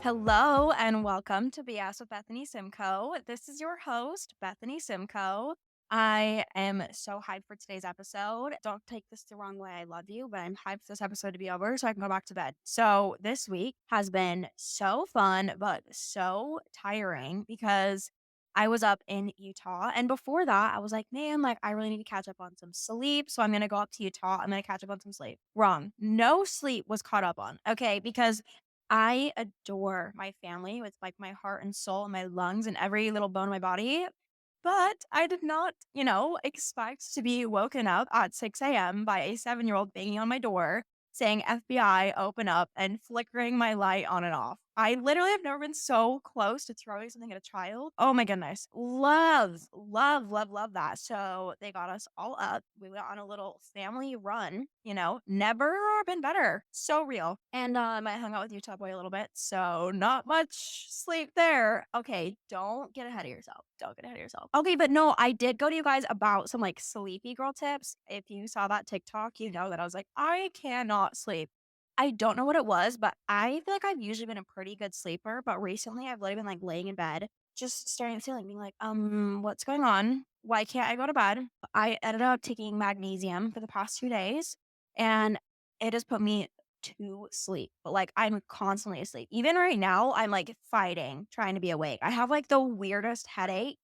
Hello and welcome to BS with Bethany Simcoe. This is your host, Bethany Simcoe. I am so hyped for today's episode. Don't take this the wrong way. I love you, but I'm hyped for this episode to be over so I can go back to bed. So, this week has been so fun, but so tiring because I was up in Utah. And before that, I was like, man, I really need to catch up on some sleep. So, I'm going to go up to Utah. I'm going to catch up on some sleep. Wrong. No sleep was caught up on. Okay. Because I adore my family with my heart and soul and my lungs and every little bone in my body. But I did not, expect to be woken up at 6 a.m. by a 7-year-old banging on my door saying FBI, open up, and flickering my light on and off. I literally have never been so close to throwing something at a child. Oh my goodness. Love, love, love, love that. So they got us all up. We went on a little family run, never been better. So real. And I hung out with Utah Boy a little bit. So not much sleep there. Okay, don't get ahead of yourself. Don't get ahead of yourself. Okay, but no, I did go to you guys about some sleepy girl tips. If you saw that TikTok, you know that I was like, I cannot sleep. I don't know what it was, but I feel like I've usually been a pretty good sleeper, but recently I've literally been laying in bed, just staring at the ceiling, being like, what's going on? Why can't I go to bed? I ended up taking magnesium for the past 2 days and it has put me to sleep. But I'm constantly asleep. Even right now, I'm fighting, trying to be awake. I have the weirdest headache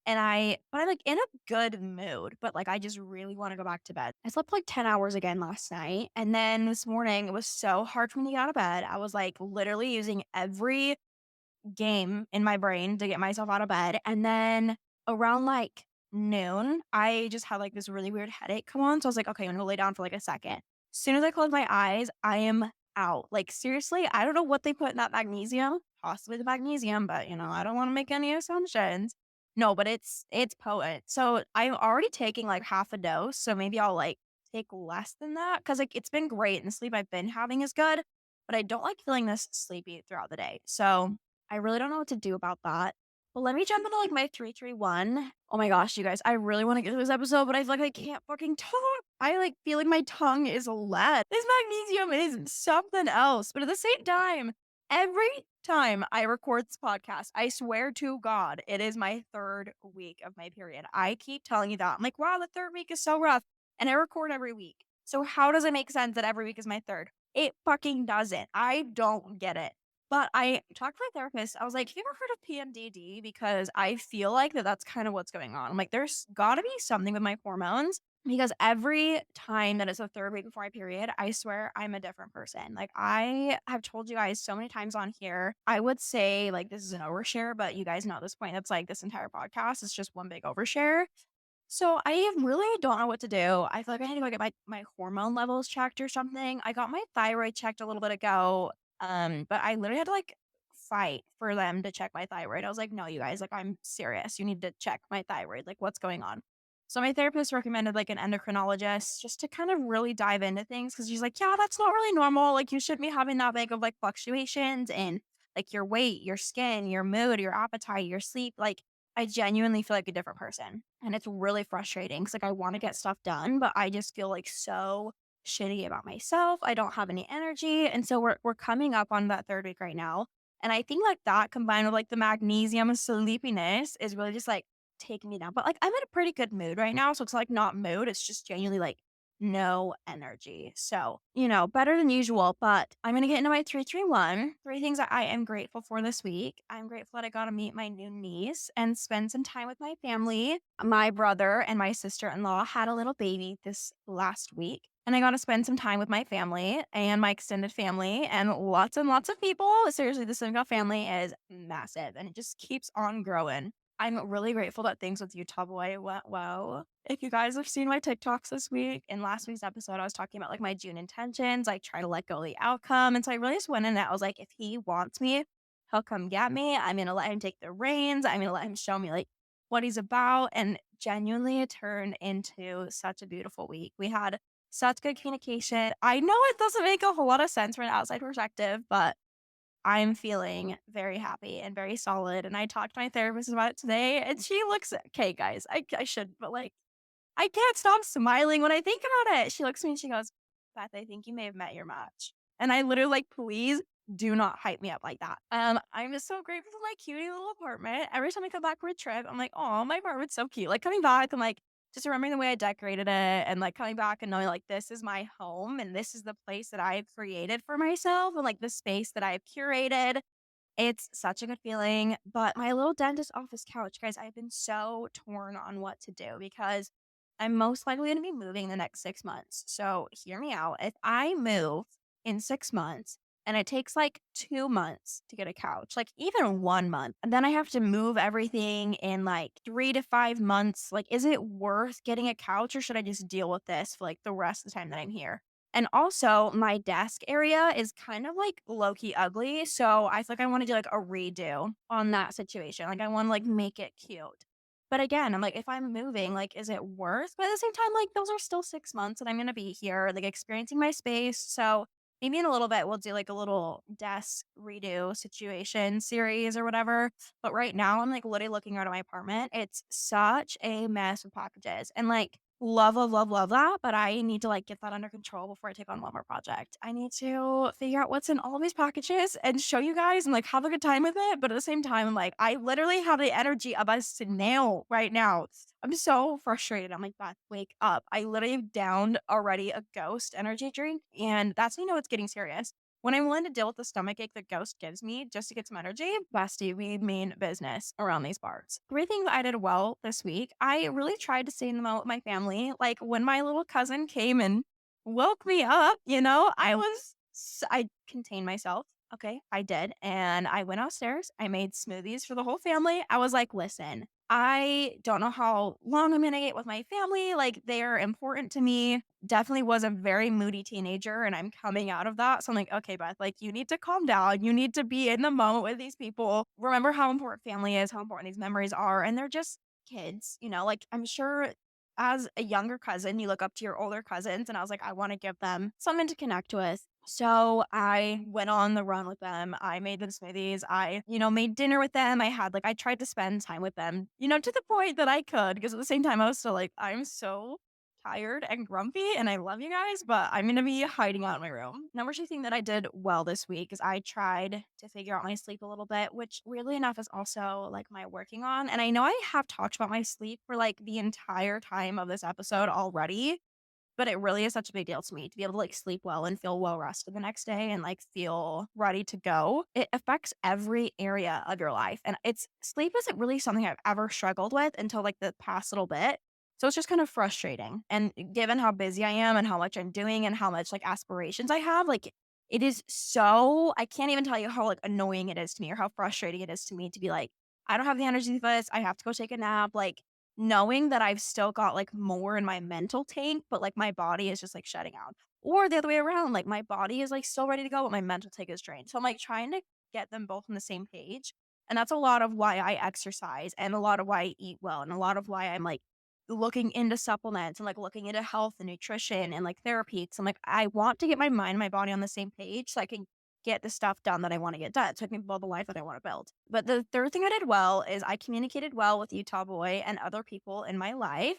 and I'm in a good mood, but I just really want to go back to bed. I slept 10 hours again last night. And then this morning, it was so hard for me to get out of bed. I was literally using every game in my brain to get myself out of bed. And then around noon, I just had this really weird headache come on. So I was like, okay, I'm gonna lay down for a second. As soon as I close my eyes, I am out. Seriously, I don't know what they put in that magnesium, possibly the magnesium, but I don't want to make any assumptions. No, but it's potent. So I'm already taking half a dose. So maybe I'll take less than that because it's been great and the sleep I've been having is good, but I don't like feeling this sleepy throughout the day. So I really don't know what to do about that. But let me jump into my 331. Oh my gosh, you guys, I really want to get to this episode, but I feel like I can't fucking talk. I feel like my tongue is lead. This magnesium is something else. But at the same time, every time I record this podcast, I swear to God, it is my third week of my period. I keep telling you that. I'm like, wow, the third week is so rough. And I record every week. So how does it make sense that every week is my third? It fucking doesn't. I don't get it. But I talked to my therapist. I was like, have you ever heard of PMDD? Because I feel like that's kind of what's going on. I'm like, there's got to be something with my hormones because every time that it's the third week before my period, I swear I'm a different person. I have told you guys so many times on here, I would say this is an overshare, but you guys know at this point, that's this entire podcast is just one big overshare. So I really don't know what to do. I feel like I need to go get my hormone levels checked or something. I got my thyroid checked a little bit ago. But I literally had to fight for them to check my thyroid. I was like, no, you guys, I'm serious. You need to check my thyroid. What's going on? So my therapist recommended an endocrinologist just to kind of really dive into things because she's like, yeah, that's not really normal. You shouldn't be having that big of fluctuations in your weight, your skin, your mood, your appetite, your sleep. I genuinely feel like a different person. And it's really frustrating because I want to get stuff done, but I just feel so shitty about myself. I don't have any energy. And so we're coming up on that third week right now. And I think that combined with the magnesium and sleepiness is really just taking me down. But I'm in a pretty good mood right now. So it's not mood. It's just genuinely no energy. So, better than usual, but I'm going to get into my 331. Three things that I am grateful for this week. I'm grateful that I got to meet my new niece and spend some time with my family. My brother and my sister-in-law had a little baby this last week. And I got to spend some time with my family and my extended family and lots of people. Seriously, the Senegal family is massive and it just keeps on growing. I'm really grateful that things with Utah Boy went well. If you guys have seen my TikToks this week, in last week's episode, I was talking about my June intentions, try to let go of the outcome. And so I really just went in and I was like, if he wants me, he'll come get me. I'm going to let him take the reins. I'm going to let him show me what he's about. And genuinely it turned into such a beautiful week. We had such good communication. I know it doesn't make a whole lot of sense from an outside perspective, but I'm feeling very happy and very solid. And I talked to my therapist about it today, and she looks okay, guys. I should, but I can't stop smiling when I think about it. She looks at me and she goes, Beth, I think you may have met your match. And I literally please Do not hype me up like that. I'm just so grateful for my cutie little apartment. Every time I come back from a trip, I'm like, oh, my apartment's so cute. Like coming back and like just remembering the way I decorated it and like coming back and knowing like this is my home and this is the place that I've created for myself and like the space that I've curated. It's such a good feeling, but my little dentist office couch, guys, I've been so torn on what to do because I'm most likely going to be moving the next 6 months. So, hear me out. If I move in 6 months and it takes like 2 months to get a couch, like even 1 month, and then I have to move everything in like 3 to 5 months, like is it worth getting a couch or should I just deal with this for like the rest of the time that I'm here? And also, my desk area is kind of like low key ugly. So I feel like I want to do like a redo on that situation. Like I want to like make it cute. But again, I'm like, if I'm moving, like, is it worth? But at the same time, like, those are still 6 months and I'm going to be here, like, experiencing my space. So maybe in a little bit, we'll do like a little desk redo situation series or whatever. But right now, I'm like literally looking out of my apartment. It's such a mess with packages. And like, love, love, love, love that, but I need to, like, get that under control before I take on one more project. I need to figure out what's in all these packages and show you guys and, like, have a good time with it, but at the same time, I'm like, I literally have the energy of a snail right now. I'm so frustrated. I'm like, "Beth, wake up." I literally downed already a Ghost energy drink, and that's when you know it's getting serious. When I'm willing to deal with the stomach ache that Ghost gives me just to get some energy, bestie, we mean business around these parts. Three things I did well this week. I really tried to stay in the moment with my family. Like when my little cousin came and woke me up, I contained myself. Okay, I did. And I went upstairs. I made smoothies for the whole family. I was like, listen, I don't know how long I'm going to get with my family. Like, they're important to me. Definitely was a very moody teenager, and I'm coming out of that. So I'm like, okay, Beth, like, you need to calm down. You need to be in the moment with these people. Remember how important family is, how important these memories are. And they're just kids, like, I'm sure as a younger cousin, you look up to your older cousins. And I was like, I want to give them something to connect with. So I went on the run with them. I made them smoothies. I made dinner with them. I tried to spend time with them, to the point that I could, because at the same time, I was still like, I'm so tired and grumpy and I love you guys, but I'm going to be hiding out in my room. Number two thing that I did well this week is I tried to figure out my sleep a little bit, which weirdly enough is also like my working on. And I know I have talked about my sleep for like the entire time of this episode already, but it really is such a big deal to me to be able to, like, sleep well and feel well rested the next day and, like, feel ready to go. It affects every area of your life, and it's sleep isn't really something I've ever struggled with until, like, the past little bit. So it's just kind of frustrating, and given how busy I am and how much I'm doing and how much, like, aspirations I have, like, it is so I can't even tell you how, like, annoying it is to me or how frustrating it is to me to be like, "I don't have the energy for this. I have to go take a nap." Like, knowing that I've still got, like, more in my mental tank, but, like, my body is just, like, shutting out. Or the other way around, like, my body is, like, still ready to go, but my mental tank is drained. So I'm, like, trying to get them both on the same page, and that's a lot of why I exercise and a lot of why I eat well and a lot of why I'm, like, looking into supplements and, like, looking into health and nutrition and, like, therapy. So I'm, like, I want to get my mind and my body on the same page so I can get the stuff done that I wanna get done so I can build the life that I wanna build. But the third thing I did well is I communicated well with Utah Boy and other people in my life.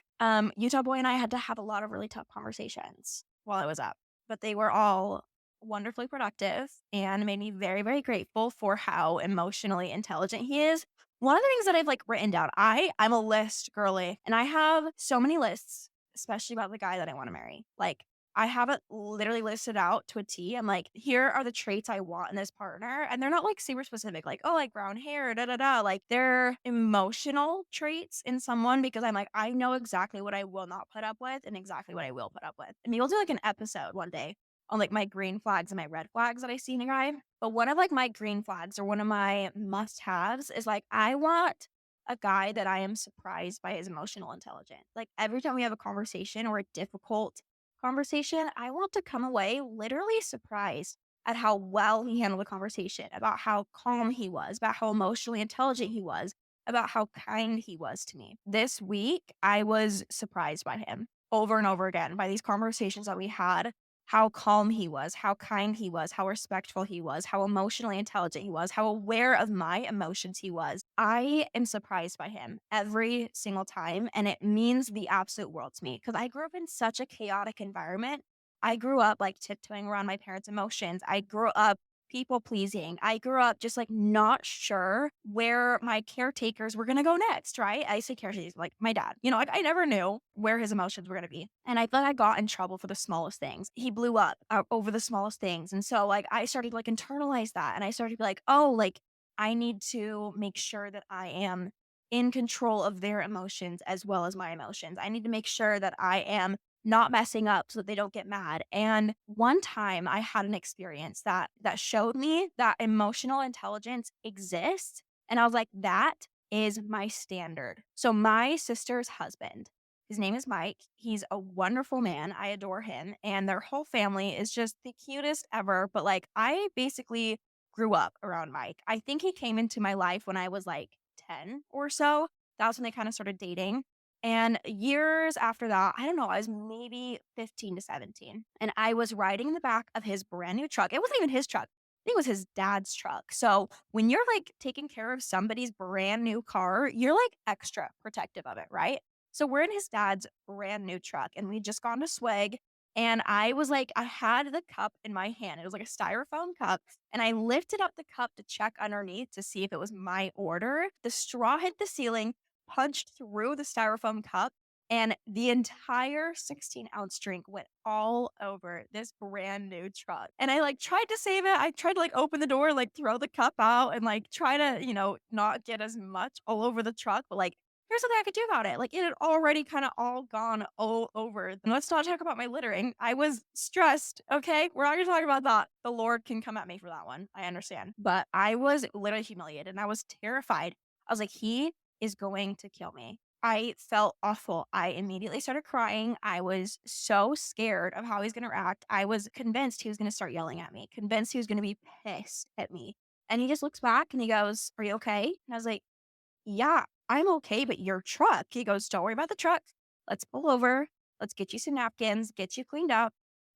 Utah Boy and I had to have a lot of really tough conversations while I was up, but they were all wonderfully productive and made me very, very grateful for how emotionally intelligent he is. One of the things that I've, like, written down, I'm a list girly, and I have so many lists, especially about the guy that I wanna marry. Like, I have it literally listed out to a T. I'm like, here are the traits I want in this partner. And they're not like super specific, like, oh, like brown hair, da da da. Like they're emotional traits in someone because I'm like, I know exactly what I will not put up with and exactly what I will put up with. And maybe we'll do like an episode one day on like my green flags and my red flags that I see in a guy. But one of like my green flags or one of my must haves is like, I want a guy that I am surprised by his emotional intelligence. Like every time we have a conversation or a difficult conversation, I want to come away literally surprised at how well he handled the conversation, about how calm he was, about how emotionally intelligent he was, about how kind he was to me. This week, I was surprised by him over and over again by these conversations that we had, how calm he was, how kind he was, how respectful he was, how emotionally intelligent he was, how aware of my emotions he was. I am surprised by him every single time, and it means the absolute world to me because I grew up in such a chaotic environment. I grew up like tiptoeing around my parents' emotions. I grew up people pleasing. I grew up just like not sure where my caretakers were gonna go next, right? I say caretakers, like my dad. Like I never knew where his emotions were gonna be. And I thought I got in trouble for the smallest things. He blew up over the smallest things. And so like I started like internalize that and I started to be like, oh, like I need to make sure that I am in control of their emotions as well as my emotions. I need to make sure that I am not messing up so that they don't get mad. And one time I had an experience that showed me that emotional intelligence exists. And I was like, that is my standard. So my sister's husband, his name is Mike. He's a wonderful man. I adore him. And their whole family is just the cutest ever. But like I basically grew up around Mike. I think he came into my life when I was like 10 or so. That was when they kind of started dating. And years after that, I don't know, I was maybe 15 to 17. And I was riding in the back of his brand new truck. It wasn't even his truck. I think it was his dad's truck. So when you're like taking care of somebody's brand new car, you're like extra protective of it, right? So we're in his dad's brand new truck and we just gone to swag. And I was like, I had the cup in my hand. It was like a styrofoam cup. And I lifted up the cup to check underneath to see if it was my order. The straw hit the ceiling, punched through the styrofoam cup, and the entire 16-ounce drink went all over this brand new truck. And I like tried to save it. I tried to like open the door, like throw the cup out and like try to, not get as much all over the truck. But like, here's something I could do about it. Like it had already kind of all gone all over. And let's not talk about my littering. I was stressed. Okay. We're not going to talk about that. The Lord can come at me for that one. I understand. But I was literally humiliated and I was terrified. I was like, he is going to kill me. I felt awful. I immediately started crying. I was so scared of how he's going to react. I was convinced he was going to start yelling at me, convinced he was going to be pissed at me. And he just looks back and he goes, "Are you okay?" And I was like, "Yeah, I'm okay, but your truck." He goes, "Don't worry about the truck. Let's pull over. Let's get you some napkins, get you cleaned up.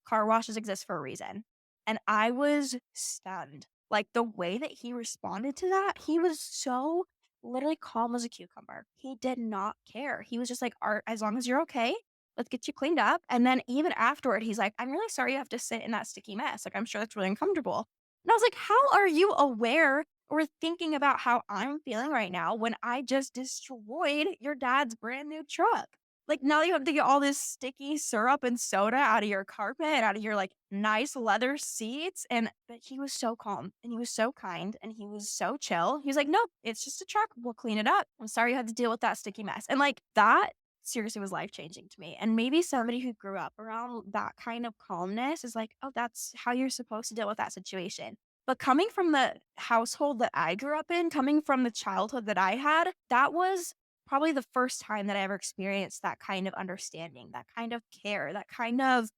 Car washes exist for a reason." And I was stunned. Like the way that he responded to that, he was so literally calm as a cucumber. He did not care. He was just like, as long as you're okay, let's get you cleaned up." And then even afterward, he's like, "I'm really sorry you have to sit in that sticky mess. Like, I'm sure that's really uncomfortable." And I was like, how are you aware or thinking about how I'm feeling right now when I just destroyed your dad's brand new truck? Like now you have to get all this sticky syrup and soda out of your carpet, out of your like nice leather seats. But he was so calm and he was so kind and he was so chill. He was like, "Nope, it's just a truck. We'll clean it up. I'm sorry you had to deal with that sticky mess." And like that seriously was life changing to me. And maybe somebody who grew up around that kind of calmness is like, oh, that's how you're supposed to deal with that situation. But coming from the household that I grew up in, coming from the childhood that I had, that was probably the first time that I ever experienced that kind of understanding, that kind of care, that kind of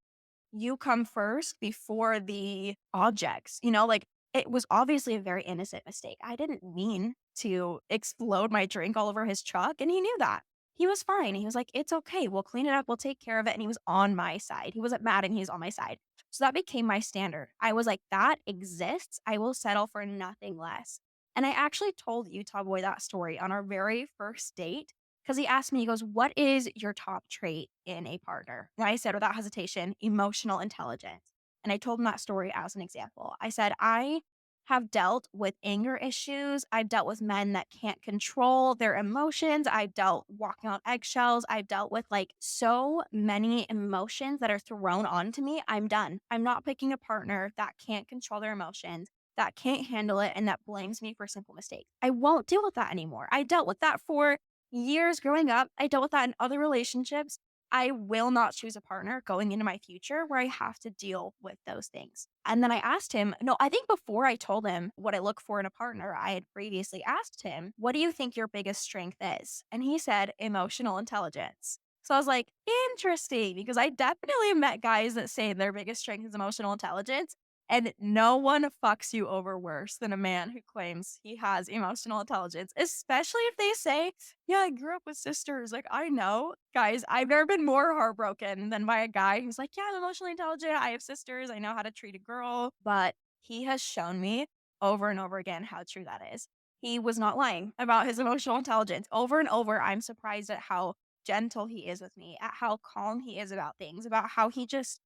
you come first before the objects, like it was obviously a very innocent mistake. I didn't mean to explode my drink all over his truck, and he knew that. He was fine. He was like, "It's okay. We'll clean it up. We'll take care of it." And he was on my side. He wasn't mad and he was on my side. So that became my standard. I was like, that exists. I will settle for nothing less. And I actually told Utah Boy that story on our very first date because he asked me, he goes, "What is your top trait in a partner?" And I said, without hesitation, emotional intelligence. And I told him that story as an example. I said, "I have dealt with anger issues. I've dealt with men that can't control their emotions. I've dealt walking on eggshells. I've dealt with like so many emotions that are thrown onto me. I'm done. I'm not picking a partner that can't control their emotions, that can't handle it, and that blames me for simple mistakes. I won't deal with that anymore. I dealt with that for years growing up. I dealt with that in other relationships. I will not choose a partner going into my future where I have to deal with those things." And then I asked him, no, I think before I told him what I look for in a partner, I had previously asked him, "What do you think your biggest strength is?" And he said, "Emotional intelligence." So I was like, interesting, because I definitely met guys that say their biggest strength is emotional intelligence. And no one fucks you over worse than a man who claims he has emotional intelligence, especially if they say, "Yeah, I grew up with sisters." Like, I know, guys, I've never been more heartbroken than by a guy who's like, "Yeah, I'm emotionally intelligent. I have sisters. I know how to treat a girl." But he has shown me over and over again how true that is. He was not lying about his emotional intelligence. Over and over, I'm surprised at how gentle he is with me, at how calm he is about things, about how he just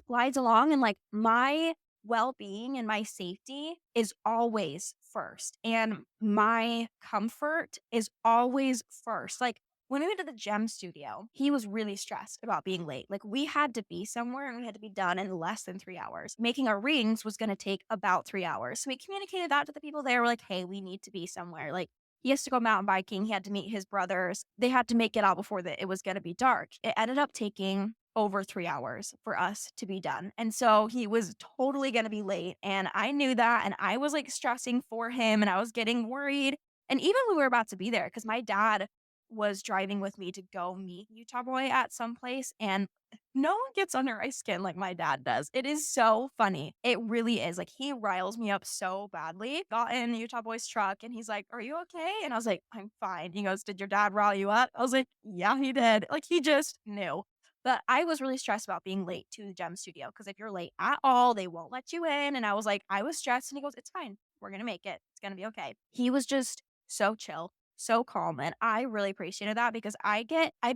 glides along and like my well-being and my safety is always first, and my comfort is always first. Like, when we went to the gym studio, he was really stressed about being late. Like, we had to be somewhere and we had to be done in less than 3 hours. Making our rings was gonna take about 3 hours. So we communicated that to the people there. We're like, "Hey, we need to be somewhere." Like, he has to go mountain biking. He had to meet his brothers. They had to make it out before it was gonna be dark. It ended up taking over 3 hours for us to be done. And so he was totally gonna be late. And I knew that. And I was like stressing for him and I was getting worried. And even when we were about to be there, because my dad was driving with me to go meet Utah Boy at some place, and no one gets under my skin like my dad does. It is so funny. It really is. Like, he riles me up so badly. Got in Utah Boy's truck and he's like, "Are you okay?" And I was like, "I'm fine." He goes, "Did your dad rile you up?" I was like, "Yeah, he did." Like, he just knew. But I was really stressed about being late to the gym studio because if you're late at all, they won't let you in. And I was like, I was stressed. And he goes, "It's fine. We're going to make it. It's going to be okay." He was just so chill, so calm. And I really appreciated that because I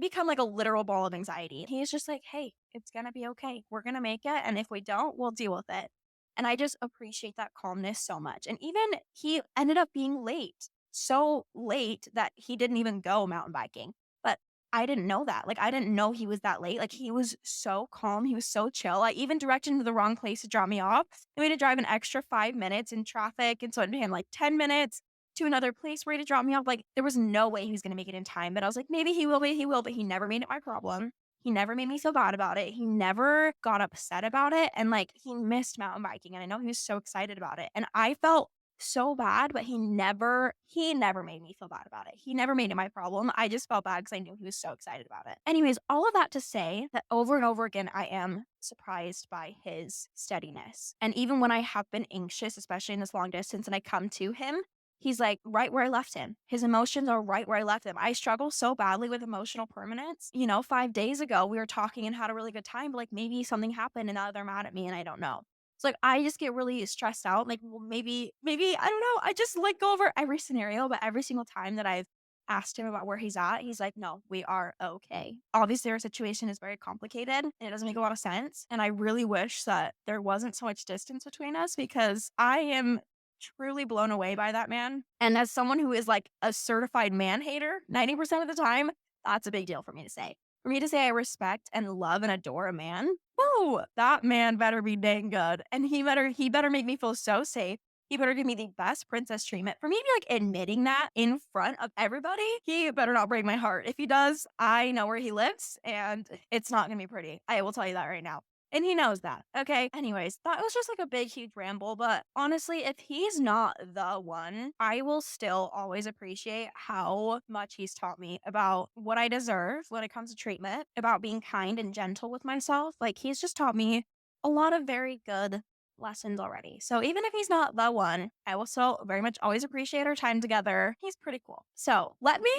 become like a literal ball of anxiety. He's just like, "Hey, it's going to be okay. We're going to make it. And if we don't, we'll deal with it." And I just appreciate that calmness so much. And even he ended up being late, so late that he didn't even go mountain biking. But I didn't know that. Like, I didn't know he was that late. Like, he was so calm. He was so chill. I even directed him to the wrong place to drop me off. And we had to drive an extra 5 minutes in traffic. And so it became like 10 minutes to another place where he had to drop me off. Like, there was no way he was going to make it in time. But I was like, maybe he will, maybe he will. But he never made it my problem. He never made me feel bad about it. He never got upset about it. And like, he missed mountain biking. And I know he was so excited about it. And I felt so bad, but he never made me feel bad about it. He never made it my problem. I just felt bad because I knew he was so excited about it. Anyways, all of that to say that over and over again, I am surprised by his steadiness. And even when I have been anxious, especially in this long distance, and I come to him, he's like right where I left him. His emotions are right where I left him. I struggle so badly with emotional permanence. 5 days ago, we were talking and had a really good time, but like maybe something happened and now they're mad at me and I don't know. It's like I just get really stressed out. Like, well, maybe I don't know. I just like go over every scenario, but every single time that I've asked him about where he's at, he's like, "No, we are okay." Obviously, our situation is very complicated and it doesn't make a lot of sense. And I really wish that there wasn't so much distance between us because I am truly blown away by that man. And as someone who is like a certified man hater 90% of the time, that's a big deal for me to say. For me to say I respect and love and adore a man, whoa, that man better be dang good. And he better make me feel so safe. He better give me the best princess treatment. For me to be like admitting that in front of everybody, he better not break my heart. If he does, I know where he lives and it's not gonna be pretty. I will tell you that right now. And he knows that. Okay. Anyways, that was just like a big, huge ramble. But honestly, if he's not the one, I will still always appreciate how much he's taught me about what I deserve when it comes to treatment, about being kind and gentle with myself. Like, he's just taught me a lot of very good lessons already. So even if he's not the one, I will still very much always appreciate our time together. He's pretty cool. So let me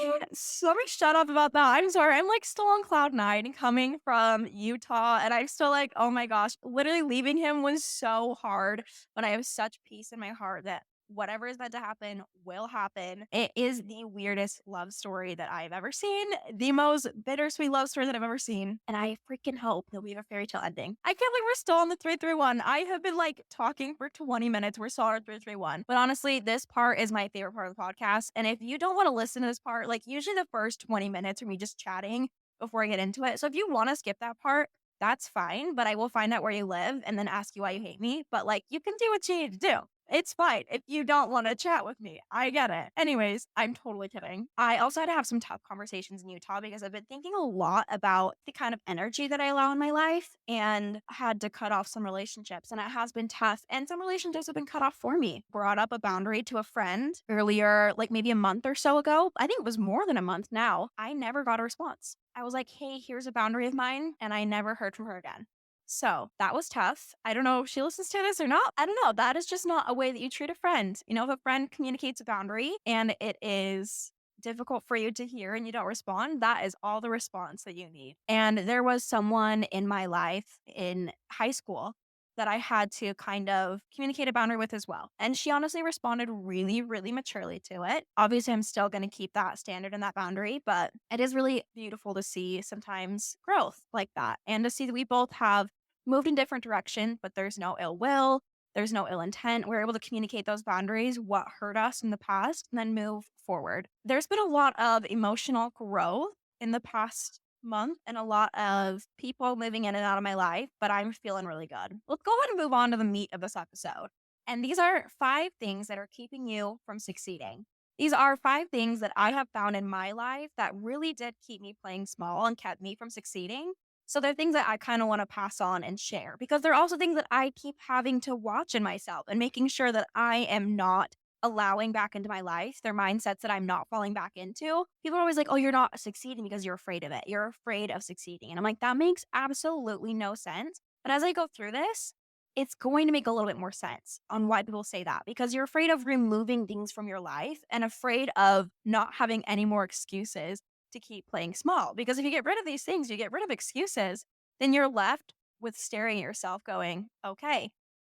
shut up about that. I'm sorry. I'm like still on cloud nine coming from Utah and I'm still like, oh my gosh, literally leaving him was so hard, but I have such peace in my heart that whatever is meant to happen will happen. It is the weirdest love story that I've ever seen, the most bittersweet love story that I've ever seen. And I freaking hope that we have a fairy tale ending. I can't believe we're still on the 331. I have been like talking for 20 minutes. We're still on 331. But honestly, this part is my favorite part of the podcast. And if you don't want to listen to this part, like usually the first 20 minutes are me just chatting before I get into it. So if you want to skip that part, that's fine, but I will find out where you live and then ask you why you hate me. But like, you can do what you need to do. It's fine if you don't want to chat with me. I get it. Anyways, I'm totally kidding. I also had to have some tough conversations in Utah because I've been thinking a lot about the kind of energy that I allow in my life and had to cut off some relationships. And it has been tough. And some relationships have been cut off for me. Brought up a boundary to a friend earlier, like maybe a month or so ago. I think it was more than a month now. I never got a response. I was like, "Hey, here's a boundary of mine." And I never heard from her again. So that was tough. I don't know if she listens to this or not. I don't know. That is just not a way that you treat a friend. If a friend communicates a boundary and it is difficult for you to hear and you don't respond, that is all the response that you need. And there was someone in my life in high school that I had to kind of communicate a boundary with as well. And she honestly responded really, really maturely to it. Obviously, I'm still going to keep that standard and that boundary, but it is really beautiful to see sometimes growth like that and to see that we both have moved in different direction, but there's no ill will. There's no ill intent. We're able to communicate those boundaries, what hurt us in the past, and then move forward. There's been a lot of emotional growth in the past month and a lot of people moving in and out of my life, but I'm feeling really good. Let's go ahead and move on to the meat of this episode. And these are 5 things that are keeping you from succeeding. These are 5 things that I have found in my life that really did keep me playing small and kept me from succeeding. So they're things that I kind of want to pass on and share because they're also things that I keep having to watch in myself and making sure that I am not allowing back into my life. They're mindsets that I'm not falling back into. People are always like, oh, you're not succeeding because you're afraid of it. You're afraid of succeeding. And I'm like, that makes absolutely no sense. But as I go through this, it's going to make a little bit more sense on why people say that because you're afraid of removing things from your life and afraid of not having any more excuses to keep playing small. Because if you get rid of these things, you get rid of excuses, then you're left with staring at yourself going, okay,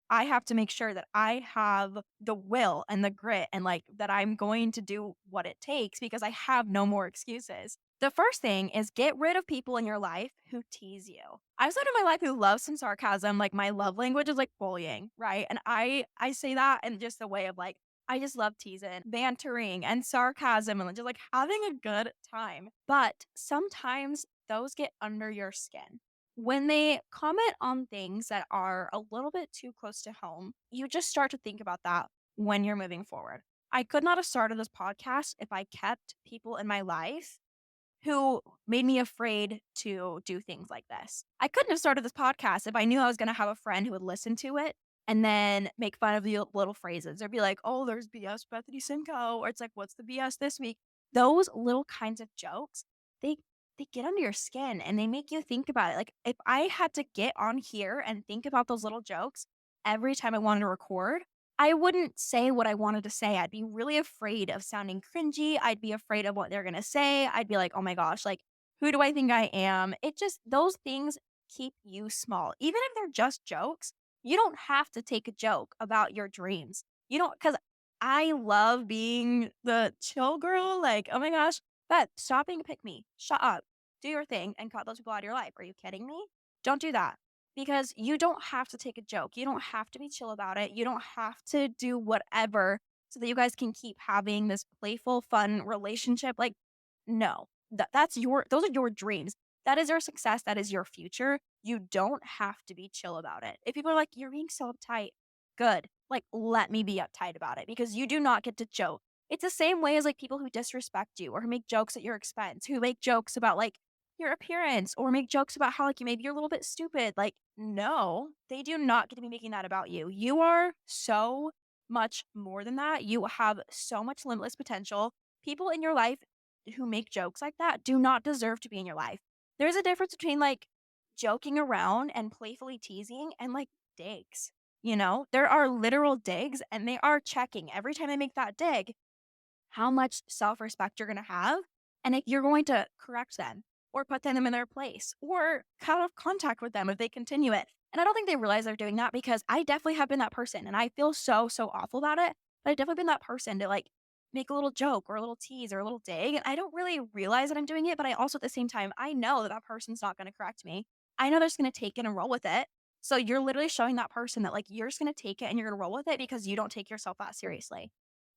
I have to make sure that I have the will and the grit and like that I'm going to do what it takes because I have no more excuses. The first thing is get rid of people in your life who tease you. I have someone in my life who loves some sarcasm. Like my love language is like bullying, right? And I say that in just a way of like I just love teasing, bantering, and sarcasm and just like having a good time. But sometimes those get under your skin. When they comment on things that are a little bit too close to home, you just start to think about that when you're moving forward. I could not have started this podcast if I kept people in my life who made me afraid to do things like this. I couldn't have started this podcast if I knew I was going to have a friend who would listen to it and then make fun of the little phrases or be like, oh, there's BS Bethany Simcoe. Or it's like, what's the BS this week? Those little kinds of jokes, they they get under your skin and they make you think about it. Like if I had to get on here and think about those little jokes every time I wanted to record, I wouldn't say what I wanted to say. I'd be really afraid of sounding cringy. I'd be afraid of what they're going to say. I'd be like, oh my gosh, like, who do I think I am? It just, those things keep you small. Even if they're just jokes, you don't have to take a joke about your dreams. You don't, because I love being the chill girl. Like, oh my gosh, but stop being a pick me. Shut up. Do your thing and cut those people out of your life. Are you kidding me? Don't do that because you don't have to take a joke. You don't have to be chill about it. You don't have to do whatever so that you guys can keep having this playful, fun relationship. Like, no, those are your dreams. That is your success. That is your future. You don't have to be chill about it. If people are like, you're being so uptight, good. Like, let me be uptight about it because you do not get to joke. It's the same way as like people who disrespect you or who make jokes at your expense, who make jokes about like your appearance or make jokes about how like you maybe you're a little bit stupid. Like, no, they do not get to be making that about you. You are so much more than that. You have so much limitless potential. People in your life who make jokes like that do not deserve to be in your life. There's a difference between like joking around and playfully teasing and like digs. You know, there are literal digs and they are checking every time they make that dig how much self respect you're going to have and if you're going to correct them or put them in their place or cut off contact with them if they continue it. And I don't think they realize they're doing that because I definitely have been that person and I feel so, so awful about it. But I've definitely been that person to like make a little joke or a little tease or a little dig. And I don't really realize that I'm doing it. But I also at the same time, I know that that person's not going to correct me. I know they're just going to take it and roll with it. So you're literally showing that person that like you're just going to take it and you're going to roll with it because you don't take yourself that seriously.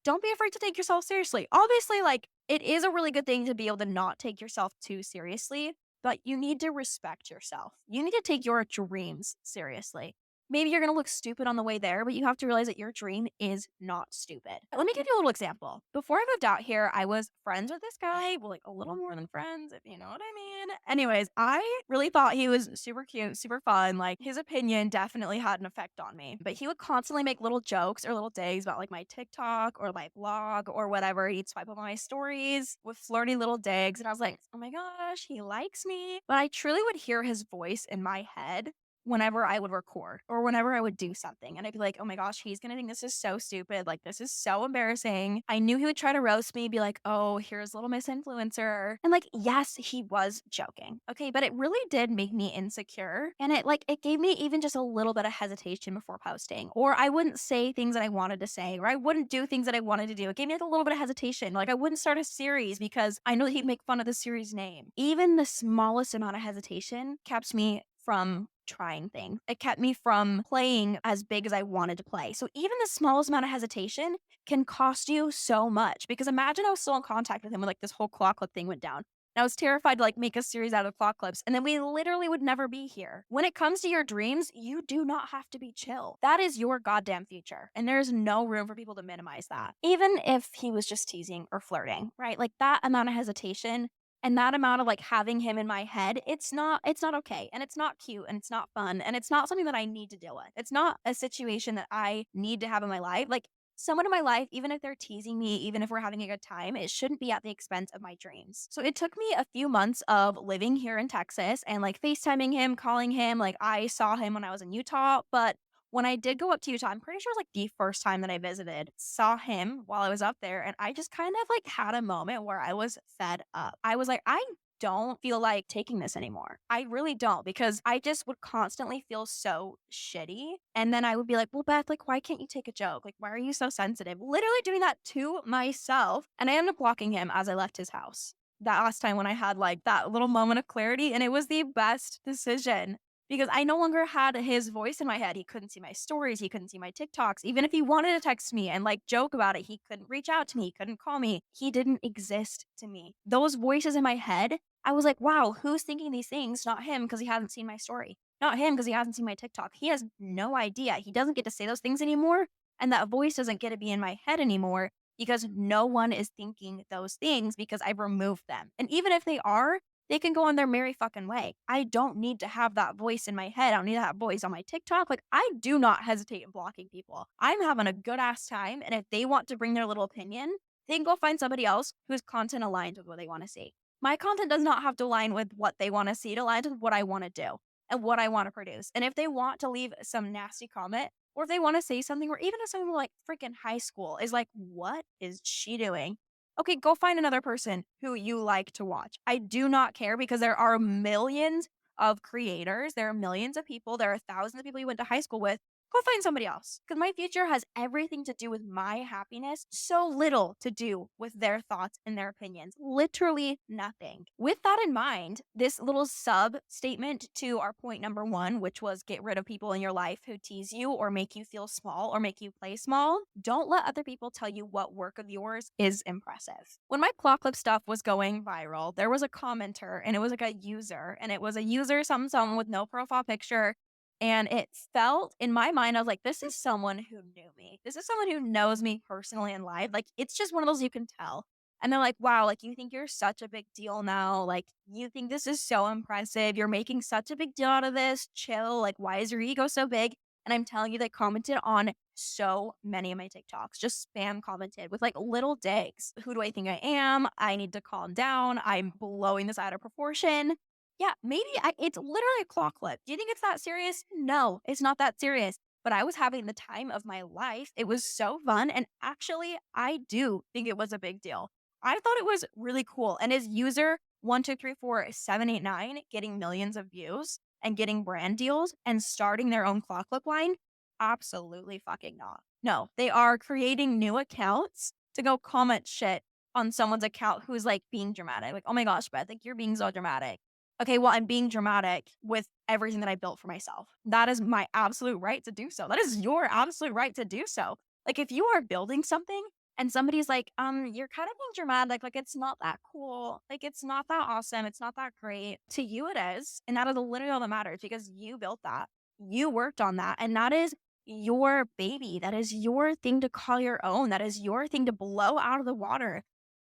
Don't be afraid to take yourself seriously. Obviously, like, it is a really good thing to be able to not take yourself too seriously, but you need to respect yourself. You need to take your dreams seriously. Maybe you're going to look stupid on the way there, but you have to realize that your dream is not stupid. Let me give you a little example. Before I moved out here, I was friends with this guy, well, like a little more than friends, if you know what I mean. Anyways, I really thought he was super cute, super fun. Like his opinion definitely had an effect on me, but he would constantly make little jokes or little digs about like my TikTok or my blog or whatever. He'd swipe up on my stories with flirty little digs. And I was like, oh my gosh, he likes me. But I truly would hear his voice in my head whenever I would record or whenever I would do something. And I'd be like, oh my gosh, he's gonna think this is so stupid. Like, this is so embarrassing. I knew he would try to roast me, be like, oh, here's little Miss Influencer. And like, yes, he was joking. Okay. But it really did make me insecure. And it gave me even just a little bit of hesitation before posting. Or I wouldn't say things that I wanted to say, or I wouldn't do things that I wanted to do. It gave me like a little bit of hesitation. Like, I wouldn't start a series because I know that he'd make fun of the series name. Even the smallest amount of hesitation kept me from trying things. It kept me from playing as big as I wanted to play. So even the smallest amount of hesitation can cost you so much. Because imagine I was still in contact with him when like this whole claw clip thing went down. And I was terrified to like make a series out of claw clips, and then we literally would never be here. When it comes to your dreams, you do not have to be chill. That is your goddamn future. And there's no room for people to minimize that. Even if he was just teasing or flirting, right? Like that amount of hesitation and that amount of like having him in my head, it's not okay. And it's not cute and it's not fun. And it's not something that I need to deal with. It's not a situation that I need to have in my life. Like someone in my life, even if they're teasing me, even if we're having a good time, it shouldn't be at the expense of my dreams. So it took me a few months of living here in Texas and like FaceTiming him, calling him. Like I saw him when I was in Utah, but when I did go up to Utah, I'm pretty sure it was like the first time that I visited, saw him while I was up there. And I just kind of like had a moment where I was fed up. I was like, I don't feel like taking this anymore. I really don't, because I just would constantly feel so shitty. And then I would be like, well, Beth, like, why can't you take a joke? Like, why are you so sensitive? Literally doing that to myself. And I ended up blocking him as I left his house. That last time when I had like that little moment of clarity, and it was the best decision because I no longer had his voice in my head. He couldn't see my stories. He couldn't see my TikToks. Even if he wanted to text me and like joke about it, he couldn't reach out to me. He couldn't call me. He didn't exist to me. Those voices in my head, I was like, wow, who's thinking these things? Not him because he hasn't seen my story. Not him because he hasn't seen my TikTok. He has no idea. He doesn't get to say those things anymore. And that voice doesn't get to be in my head anymore because no one is thinking those things because I've removed them. And even if they are, they can go on their merry fucking way. I don't need to have that voice in my head. I don't need to have voice on my TikTok. Like, I do not hesitate in blocking people. I'm having a good ass time. And if they want to bring their little opinion, they can go find somebody else whose content aligns with what they want to see. My content does not have to align with what they want to see. It aligns with what I want to do and what I want to produce. And if they want to leave some nasty comment, or if they want to say something, or even if someone like freaking high school is like, what is she doing? Okay, go find another person who you like to watch. I do not care because there are millions of creators. There are millions of people. There are thousands of people you went to high school with. Go find somebody else because my future has everything to do with my happiness, so little to do with their thoughts and their opinions. Literally nothing. With that in mind, this little sub statement to our point number one, which was get rid of people in your life who tease you or make you feel small or make you play small. Don't let other people tell you what work of yours is impressive. When my claw clip stuff was going viral, there was a commenter and it was like a user, and it was a user something with no profile picture. And it felt in my mind, I was like, this is someone who knew me. This is someone who knows me personally in life. Like, it's just one of those you can tell. And they're like, wow, like, you think you're such a big deal now. Like, you think this is so impressive. You're making such a big deal out of this. Chill. Like, why is your ego so big? And I'm telling you, they commented on so many of my TikToks, just spam commented with like little digs. Who do I think I am? I need to calm down. I'm blowing this out of proportion. Yeah, it's literally a claw clip. Do you think it's that serious? No, it's not that serious. But I was having the time of my life. It was so fun. And actually, I do think it was a big deal. I thought it was really cool. And his user 1234789 getting millions of views and getting brand deals and starting their own claw clip line? Absolutely fucking not. No, they are creating new accounts to go comment shit on someone's account who's like being dramatic. Like, oh my gosh, Beth, like you're being so dramatic. Okay, well, I'm being dramatic with everything that I built for myself. That is my absolute right to do so. That is your absolute right to do so. Like, if you are building something and somebody's like, you're kind of being dramatic, like, it's not that cool. Like, it's not that awesome. It's not that great. To you, it is. And that is literally all that matters because you built that. You worked on that. And that is your baby. That is your thing to call your own. That is your thing to blow out of the water.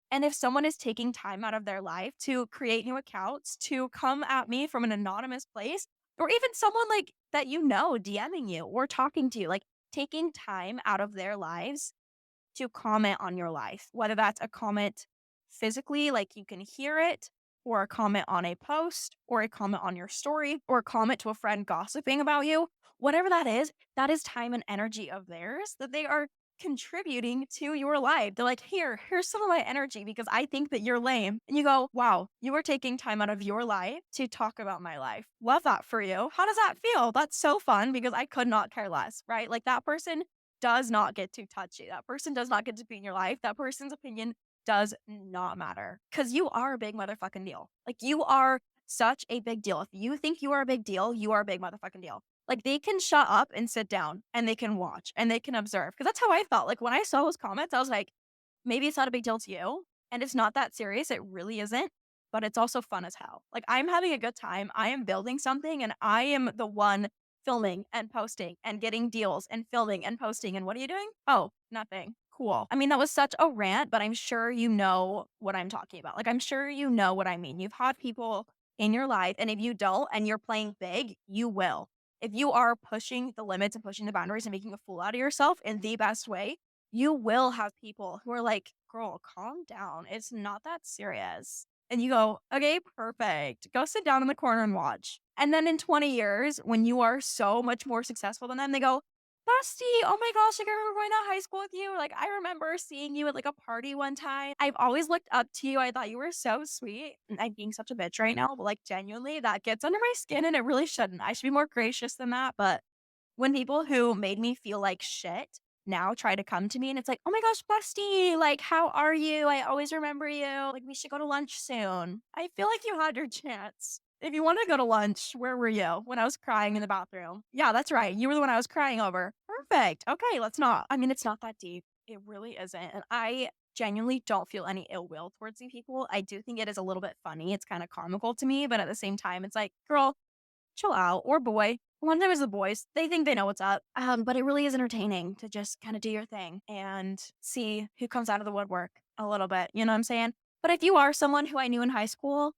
And if someone is taking time out of their life to create new accounts, to come at me from an anonymous place, or even someone like that you know DMing you or talking to you, like taking time out of their lives to comment on your life, whether that's a comment physically, like you can hear it, or a comment on a post, or a comment on your story, or a comment to a friend gossiping about you, whatever that is time and energy of theirs that they are contributing to your life. They're like, here's some of my energy because I think that you're lame. And you go, wow, you are taking time out of your life to talk about my life. Love that for you. How does that feel? That's so fun because I could not care less, right? Like that person does not get to touch you. That person does not get to be in your life. That person's opinion does not matter because you are a big motherfucking deal. Like you are such a big deal. If you think you are a big deal, you are a big motherfucking deal. Like, they can shut up and sit down and they can watch and they can observe. Cause that's how I felt. Like, when I saw those comments, I was like, maybe it's not a big deal to you and it's not that serious. It really isn't, but it's also fun as hell. Like, I'm having a good time. I am building something and I am the one filming and posting and getting deals and filming and posting. And what are you doing? Oh, nothing. Cool. I mean, that was such a rant, but I'm sure you know what I'm talking about. Like, I'm sure you know what I mean. You've had people in your life, and if you don't and you're playing big, you will. If you are pushing the limits and pushing the boundaries and making a fool out of yourself in the best way, you will have people who are like, girl, calm down. It's not that serious. And you go, okay, perfect. Go sit down in the corner and watch. And then in 20 years, when you are so much more successful than them, they go, Bestie, oh my gosh, like I remember going to high school with you. Like I remember seeing you at like a party one time. I've always looked up to you. I thought you were so sweet. And I'm being such a bitch right now, but like genuinely, that gets under my skin and it really shouldn't. I should be more gracious than that. But when people who made me feel like shit now try to come to me and it's like, "Oh my gosh, bestie, like, how are you? I always remember you. Like, we should go to lunch soon." I feel like you had your chance. If you want to go to lunch, where were you when I was crying in the bathroom? Yeah, that's right. You were the one I was crying over. Perfect. Okay, let's not. I mean, it's not that deep. It really isn't. And I genuinely don't feel any ill will towards these people. I do think it is a little bit funny. It's kind of comical to me, but at the same time, it's like, girl, chill out, or boy. One time it's the boys. They think they know what's up. But it really is entertaining to just kind of do your thing and see who comes out of the woodwork a little bit. You know what I'm saying? But if you are someone who I knew in high school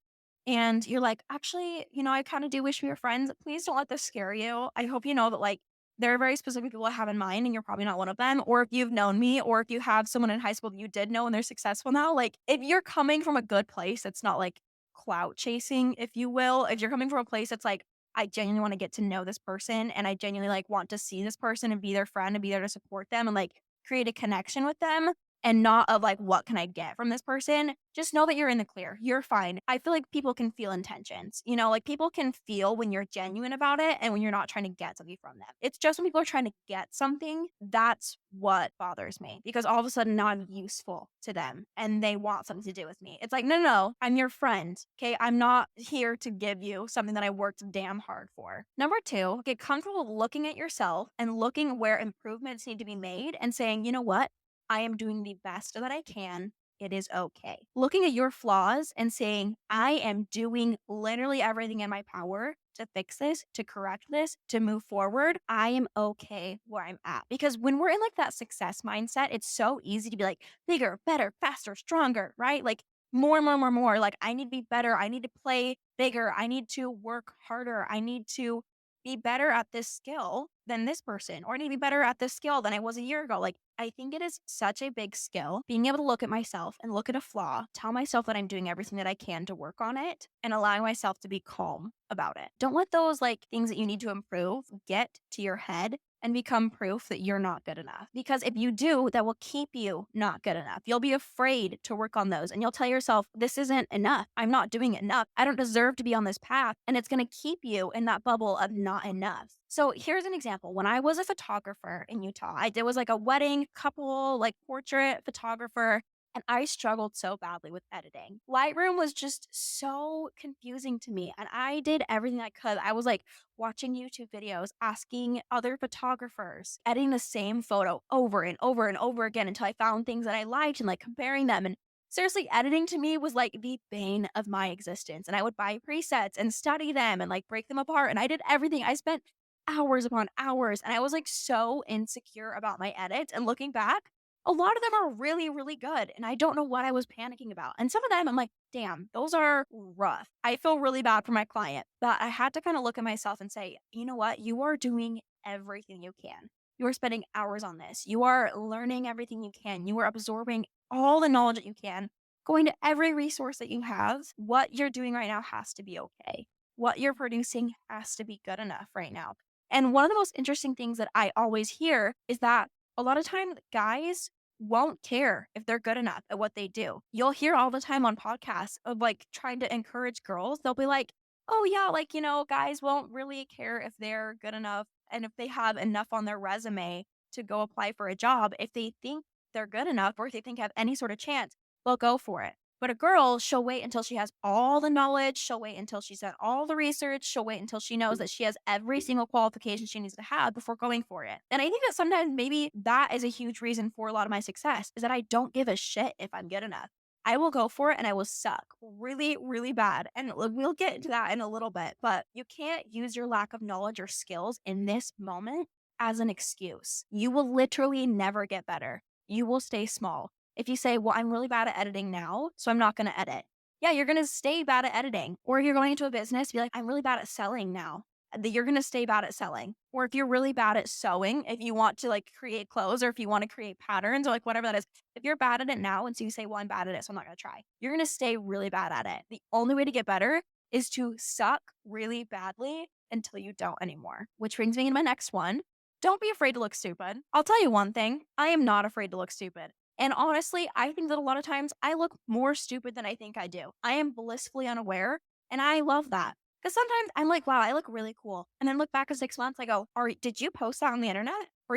and you're like, actually, I kind of do wish we were friends, please don't let this scare you. I hope you know that like there are very specific people I have in mind and you're probably not one of them. Or if you've known me, or if you have someone in high school that you did know and they're successful now, like if you're coming from a good place, it's not like clout chasing, if you will. If you're coming from a place that's like, I genuinely want to get to know this person and I genuinely like want to see this person and be their friend and be there to support them and like create a connection with them and not of like, what can I get from this person? Just know that you're in the clear. You're fine. I feel like people can feel intentions, like people can feel when you're genuine about it and when you're not trying to get something from them. It's just when people are trying to get something, that's what bothers me because all of a sudden now I'm useful to them and they want something to do with me. It's like, no, no, no, I'm your friend. Okay. I'm not here to give you something that I worked damn hard for. Number two, get comfortable looking at yourself and looking where improvements need to be made and saying, you know what? I am doing the best that I can. It is okay. Looking at your flaws and saying, I am doing literally everything in my power to fix this, to correct this, to move forward. I am okay where I'm at. Because when we're in like that success mindset, it's so easy to be like bigger, better, faster, stronger, right? Like more, more, more, more. Like I need to be better. I need to play bigger. I need to work harder. I need to be better at this skill than this person, or I need to be better at this skill than I was a year ago. Like, I think it is such a big skill being able to look at myself and look at a flaw, tell myself that I'm doing everything that I can to work on it, and allowing myself to be calm about it. Don't let those like things that you need to improve get to your head and become proof that you're not good enough. Because if you do, that will keep you not good enough. You'll be afraid to work on those and you'll tell yourself, this isn't enough. I'm not doing enough. I don't deserve to be on this path. And it's going to keep you in that bubble of not enough. So here's an example. When I was a photographer in Utah, I did was like a wedding couple, like portrait photographer. And I struggled so badly with editing. Lightroom was just so confusing to me. And I did everything I could. I was like watching YouTube videos, asking other photographers, editing the same photo over and over and over again until I found things that I liked and like comparing them. And seriously, editing to me was like the bane of my existence. And I would buy presets and study them and like break them apart. And I did everything. I spent hours upon hours. And I was like so insecure about my edits. And looking back, a lot of them are really, really good. And I don't know what I was panicking about. And some of them I'm like, damn, those are rough. I feel really bad for my client. But I had to kind of look at myself and say, you know what? You are doing everything you can. You are spending hours on this. You are learning everything you can. You are absorbing all the knowledge that you can, going to every resource that you have. What you're doing right now has to be okay. What you're producing has to be good enough right now. And one of the most interesting things that I always hear is that a lot of times guys won't care if they're good enough at what they do. You'll hear all the time on podcasts of like trying to encourage girls. They'll be like, oh, yeah, like, guys won't really care if they're good enough and if they have enough on their resume to go apply for a job. If they think they're good enough or if they think have any sort of chance, they'll go for it. But a girl, she'll wait until she has all the knowledge. She'll wait until she's done all the research. She'll wait until she knows that she has every single qualification she needs to have before going for it. And I think that sometimes maybe that is a huge reason for a lot of my success is that I don't give a shit if I'm good enough. I will go for it and I will suck really, really bad. And we'll get into that in a little bit, but you can't use your lack of knowledge or skills in this moment as an excuse. You will literally never get better. You will stay small. If you say, well, I'm really bad at editing now, so I'm not going to edit. Yeah, you're going to stay bad at editing. Or if you're going into a business, be like, I'm really bad at selling now. You're going to stay bad at selling. Or if you're really bad at sewing, if you want to like create clothes or if you want to create patterns or like whatever that is, if you're bad at it now and so you say, well, I'm bad at it, so I'm not going to try, you're going to stay really bad at it. The only way to get better is to suck really badly until you don't anymore. Which brings me into my next one. Don't be afraid to look stupid. I'll tell you one thing. I am not afraid to look stupid. And honestly, I think that a lot of times I look more stupid than I think I do. I am blissfully unaware, and I love that. Because sometimes I'm like, wow, I look really cool. And then look back at 6 months, I go, did you post that on the internet? Or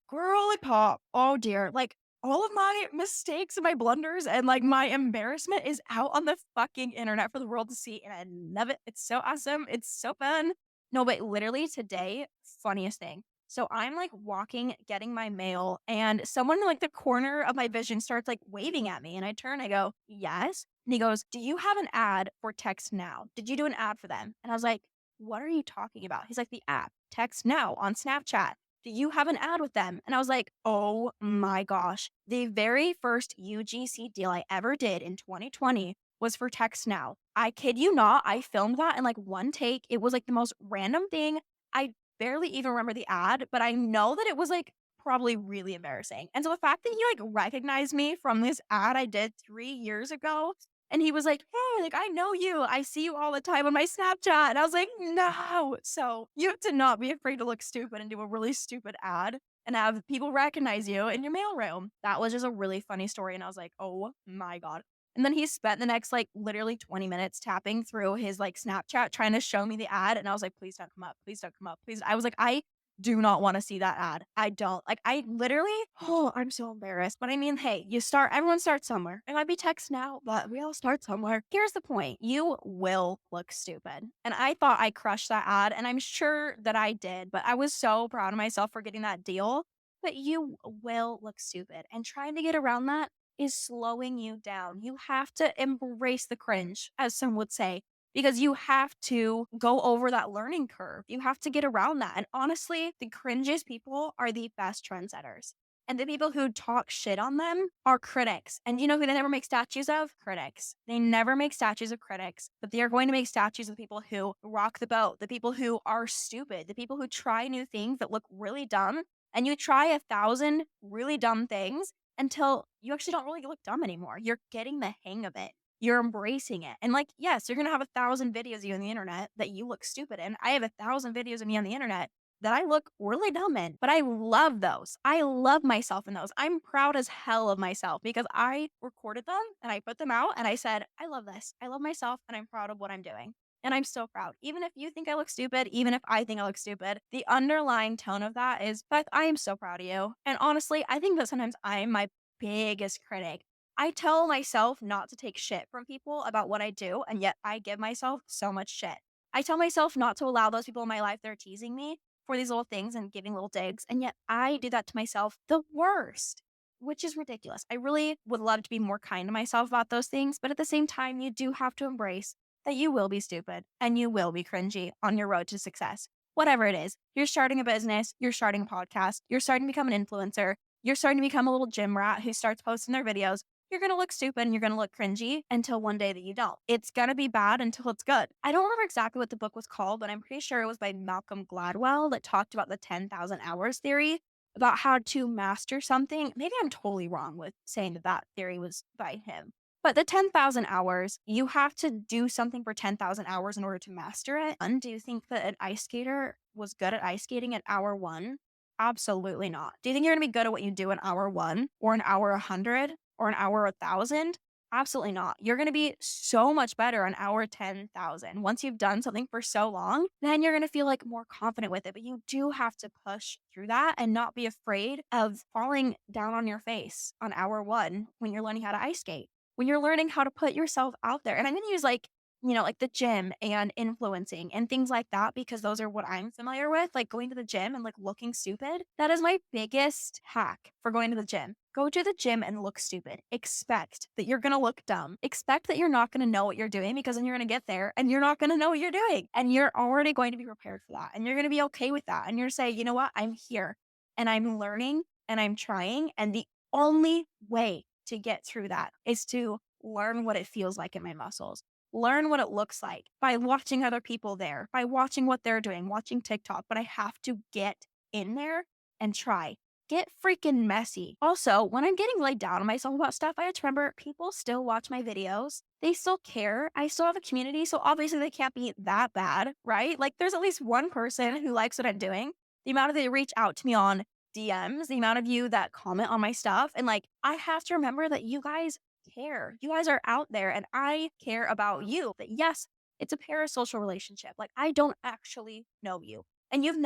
girly pop? Oh dear. Like all of my mistakes and my blunders and like my embarrassment is out on the fucking internet for the world to see. And I love it. It's so awesome. It's so fun. No, but literally today, funniest thing. So I'm like walking, getting my mail, and someone in like the corner of my vision starts like waving at me. And I turn, I go, yes. And he goes, do you have an ad for Text Now? Did you do an ad for them? And I was like, what are you talking about? He's like, the app, Text Now on Snapchat. Do you have an ad with them? And I was like, oh my gosh. The very first UGC deal I ever did in 2020 was for Text Now. I kid you not. I filmed that in like one take. It was like the most random thing. I barely even remember the ad, but I know that it was like probably really embarrassing. And so the fact that he like recognized me from this ad I did 3 years ago, and he was like, hey, like I know you. I see you all the time on my Snapchat. And I was like, no. So you have to not be afraid to look stupid and do a really stupid ad and have people recognize you in your mailroom. That was just a really funny story. And I was like, oh my God. And then he spent the next like literally 20 minutes tapping through his like Snapchat trying to show me the ad. And I was like, please don't come up. Please don't come up. Please. I was like, I do not want to see that ad. I don't. Like, I literally, oh, I'm so embarrassed. But I mean, hey, everyone starts somewhere. It might be Text Now, but we all start somewhere. Here's the point. You will look stupid. And I thought I crushed that ad. And I'm sure that I did. But I was so proud of myself for getting that deal. But you will look stupid. And trying to get around that is slowing you down. You have to embrace the cringe, as some would say, because you have to go over that learning curve. You have to get around that. And honestly, the cringiest people are the best trendsetters. And the people who talk shit on them are critics. And you know who they never make statues of? Critics. They never make statues of critics, but they are going to make statues of the people who rock the boat, the people who are stupid, the people who try new things that look really dumb. And you try 1,000 really dumb things until you actually don't really look dumb anymore. You're getting the hang of it. You're embracing it. And like, yes, you're going to have 1,000 videos of you on the internet that you look stupid in. I have 1,000 videos of me on the internet that I look really dumb in, but I love those. I love myself in those. I'm proud as hell of myself because I recorded them and I put them out and I said, I love this. I love myself and I'm proud of what I'm doing. And I'm so proud. Even if you think I look stupid, even if I think I look stupid, the underlying tone of that is, Beth, I am so proud of you. And honestly, I think that sometimes I'm my biggest critic. I tell myself not to take shit from people about what I do, and yet I give myself so much shit. I tell myself not to allow those people in my life that are teasing me for these little things and giving little digs, and yet I do that to myself the worst, which is ridiculous. I really would love to be more kind to myself about those things, but at the same time, you do have to embrace that you will be stupid and you will be cringy on your road to success. Whatever it is, you're starting a business, you're starting a podcast, you're starting to become an influencer, you're starting to become a little gym rat who starts posting their videos. You're going to look stupid and you're going to look cringy until one day that you don't. It's going to be bad until it's good. I don't remember exactly what the book was called, but I'm pretty sure it was by Malcolm Gladwell that talked about the 10,000 hours theory about how to master something. Maybe I'm totally wrong with saying that that theory was by him. But the 10,000 hours, you have to do something for 10,000 hours in order to master it. And do you think that an ice skater was good at ice skating at hour one? Absolutely not. Do you think you're going to be good at what you do in hour one or an hour 100 or an hour 1,000? Absolutely not. You're going to be so much better on hour 10,000. Once you've done something for so long, then you're going to feel like more confident with it. But you do have to push through that and not be afraid of falling down on your face on hour one when you're learning how to ice skate. when you're learning how to put yourself out there. And I'm going to use like, like the gym and influencing and things like that because those are what I'm familiar with, like going to the gym and like looking stupid. That is my biggest hack for going to the gym. Go to the gym and look stupid. Expect that you're going to look dumb. Expect that you're not going to know what you're doing because then you're going to get there and you're not going to know what you're doing. And you're already going to be prepared for that. And you're going to be okay with that. And you're saying, you know what? I'm here and I'm learning and I'm trying. And the only way to get through that is to learn what it feels like in my muscles. Learn what it looks like by watching other people there, by watching what they're doing, watching TikTok. But I have to get in there and try. Get freaking messy. Also, when I'm getting laid down on myself about stuff, I have to remember people still watch my videos. They still care. I still have a community. So obviously they can't be that bad, right? Like there's at least one person who likes what I'm doing. The amount of they reach out to me on DMs, the amount of you that comment on my stuff. And like, I have to remember that you guys care. You guys are out there and I care about you. That yes, it's a parasocial relationship. Like I don't actually know you and you've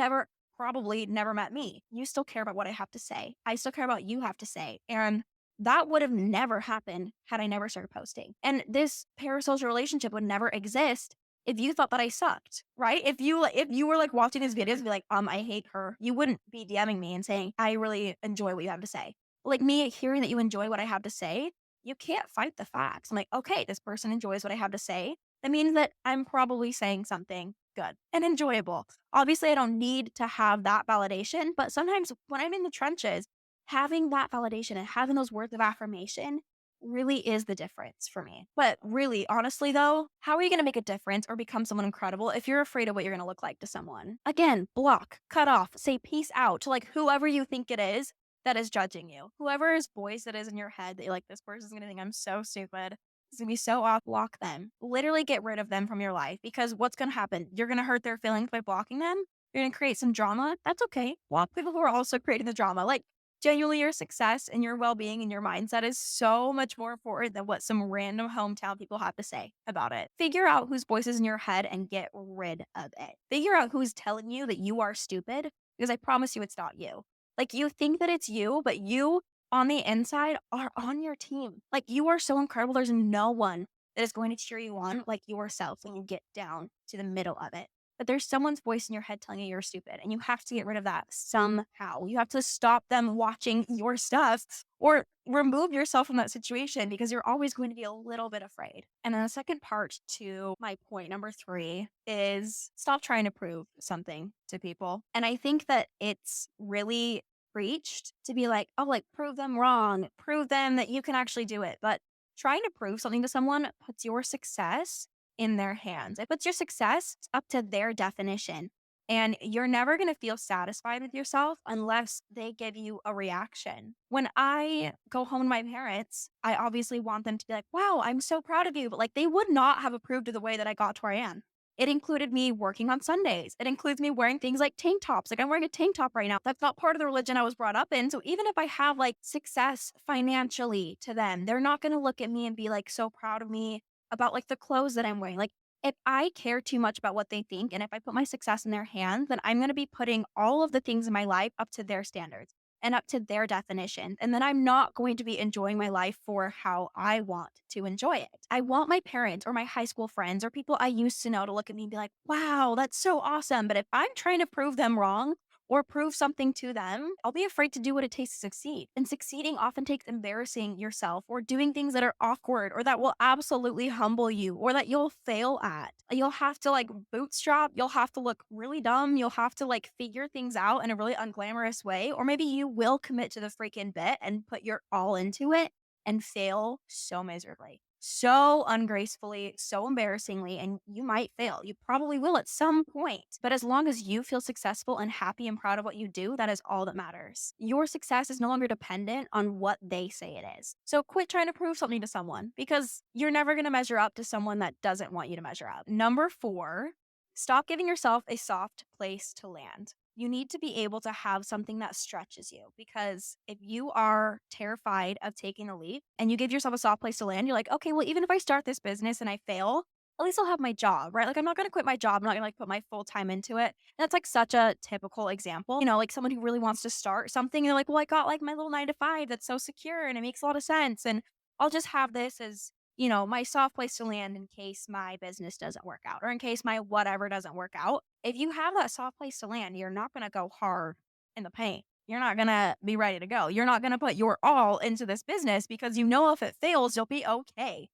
probably never met me. You still care about what I have to say. I still care about what you have to say. And that would have never happened had I never started posting. And this parasocial relationship would never exist if you thought that I sucked, right? If you were like watching these videos and be like, I hate her, you wouldn't be DMing me and saying, I really enjoy what you have to say. Like me hearing that you enjoy what I have to say, you can't fight the facts. I'm like, okay, this person enjoys what I have to say. That means that I'm probably saying something good and enjoyable. Obviously, I don't need to have that validation, but sometimes when I'm in the trenches, having that validation and having those words of affirmation really is the difference for me. But really, honestly, though, how are you going to make a difference or become someone incredible if you're afraid of what you're going to look like to someone? Again, block, cut off, say peace out to like whoever you think it is that is judging you. Whoever's voice it is in your head that you're like, this person's going to think I'm so stupid. It's going to be so off. Block them. Literally get rid of them from your life because what's going to happen? You're going to hurt their feelings by blocking them. You're going to create some drama. That's okay. Block people who are also creating the drama. Like, genuinely, your success and your well-being and your mindset is so much more important than what some random hometown people have to say about it. Figure out whose voice is in your head and get rid of it. Figure out who's telling you that you are stupid because I promise you it's not you. Like you think that it's you, but you on the inside are on your team. Like you are so incredible. There's no one that is going to cheer you on like yourself when you get down to the middle of it. But there's someone's voice in your head telling you you're stupid, and you have to get rid of that somehow. You have to stop them watching your stuff or remove yourself from that situation because you're always going to be a little bit afraid. And then the second part to my point number 3 is stop trying to prove something to people. And I think that it's really preached to be like, oh, like prove them wrong, prove them that you can actually do it. But trying to prove something to someone puts your success in their hands. It puts your success up to their definition. And you're never going to feel satisfied with yourself unless they give you a reaction. When I go home to my parents, I obviously want them to be like, wow, I'm so proud of you. But like they would not have approved of the way that I got to where I am. It included me working on Sundays. It includes me wearing things like tank tops. Like I'm wearing a tank top right now. That's not part of the religion I was brought up in. So even if I have like success financially to them, they're not going to look at me and be like so proud of me about like the clothes that I'm wearing. Like if I care too much about what they think and if I put my success in their hands, then I'm going to be putting all of the things in my life up to their standards and up to their definition. And then I'm not going to be enjoying my life for how I want to enjoy it. I want my parents or my high school friends or people I used to know to look at me and be like, wow, that's so awesome. But if I'm trying to prove them wrong, or prove something to them, I'll be afraid to do what it takes to succeed. And succeeding often takes embarrassing yourself or doing things that are awkward or that will absolutely humble you or that you'll fail at. You'll have to like bootstrap, you'll have to look really dumb, you'll have to like figure things out in a really unglamorous way, or maybe you will commit to the freaking bit and put your all into it and fail so miserably, so ungracefully, so embarrassingly, and you might fail. You probably will at some point. But as long as you feel successful and happy and proud of what you do, that is all that matters. Your success is no longer dependent on what they say it is. So quit trying to prove something to someone because you're never going to measure up to someone that doesn't want you to measure up. Number 4, stop giving yourself a soft place to land. You need to be able to have something that stretches you because if you are terrified of taking a leap and you give yourself a soft place to land, you're like, okay, well, even if I start this business and I fail, at least I'll have my job, right? Like, I'm not going to quit my job. I'm not going to like put my full time into it. And that's like such a typical example, like someone who really wants to start something. And they're like, well, I got like my little 9 to 5 that's so secure and it makes a lot of sense. And I'll just have this as, my soft place to land in case my business doesn't work out or in case my whatever doesn't work out. If you have that soft place to land, you're not going to go hard in the paint. You're not going to be ready to go. You're not going to put your all into this business because you know if it fails, you'll be okay.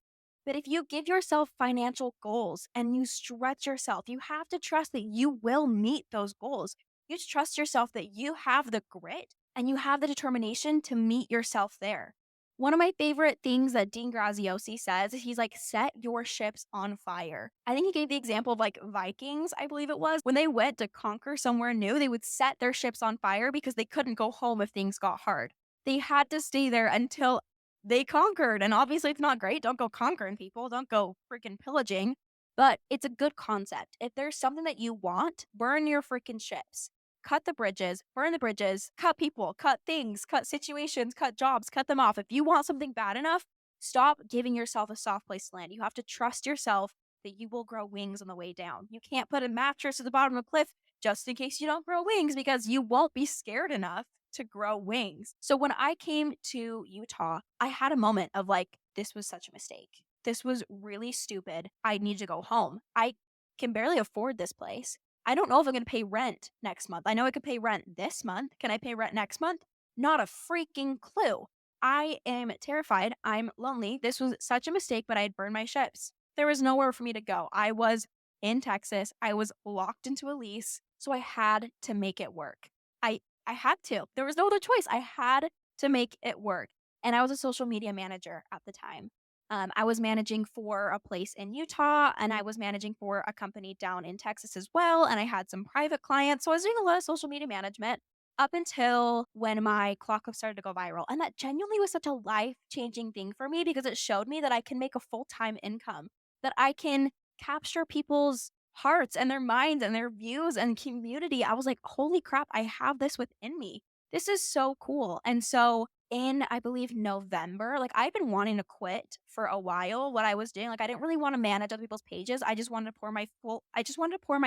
But if you give yourself financial goals and you stretch yourself, you have to trust that you will meet those goals. You just trust yourself that you have the grit and you have the determination to meet yourself there. One of my favorite things that Dean Graziosi says, he's like, set your ships on fire. I think he gave the example of like Vikings, I believe it was. When they went to conquer somewhere new, they would set their ships on fire because they couldn't go home if things got hard. They had to stay there until they conquered. And obviously, it's not great. Don't go conquering people, don't go freaking pillaging. But it's a good concept. If there's something that you want, burn your freaking ships. Cut the bridges, burn the bridges, cut people, cut things, cut situations, cut jobs, cut them off. If you want something bad enough, stop giving yourself a soft place to land. You have to trust yourself that you will grow wings on the way down. You can't put a mattress at the bottom of a cliff just in case you don't grow wings because you won't be scared enough to grow wings. So when I came to Utah, I had a moment of like, this was such a mistake. This was really stupid. I need to go home. I can barely afford this place. I don't know if I'm going to pay rent next month. I know I could pay rent this month. Can I pay rent next month? Not a freaking clue. I am terrified. I'm lonely. This was such a mistake, but I had burned my ships. There was nowhere for me to go. I was in Texas. I was locked into a lease, so I had to make it work. I had to. There was no other choice. I had to make it work. And I was a social media manager at the time. I was managing for a place in Utah and I was managing for a company down in Texas as well. And I had some private clients. So I was doing a lot of social media management up until when my clock up started to go viral. And that genuinely was such a life changing thing for me because it showed me that I can make a full time income, that I can capture people's hearts and their minds and their views and community. I was like, holy crap, I have this within me. This is so cool. And so in I believe November, like I've been wanting to quit for a while what I was doing. Like I didn't really want to manage other people's pages. I just wanted to pour my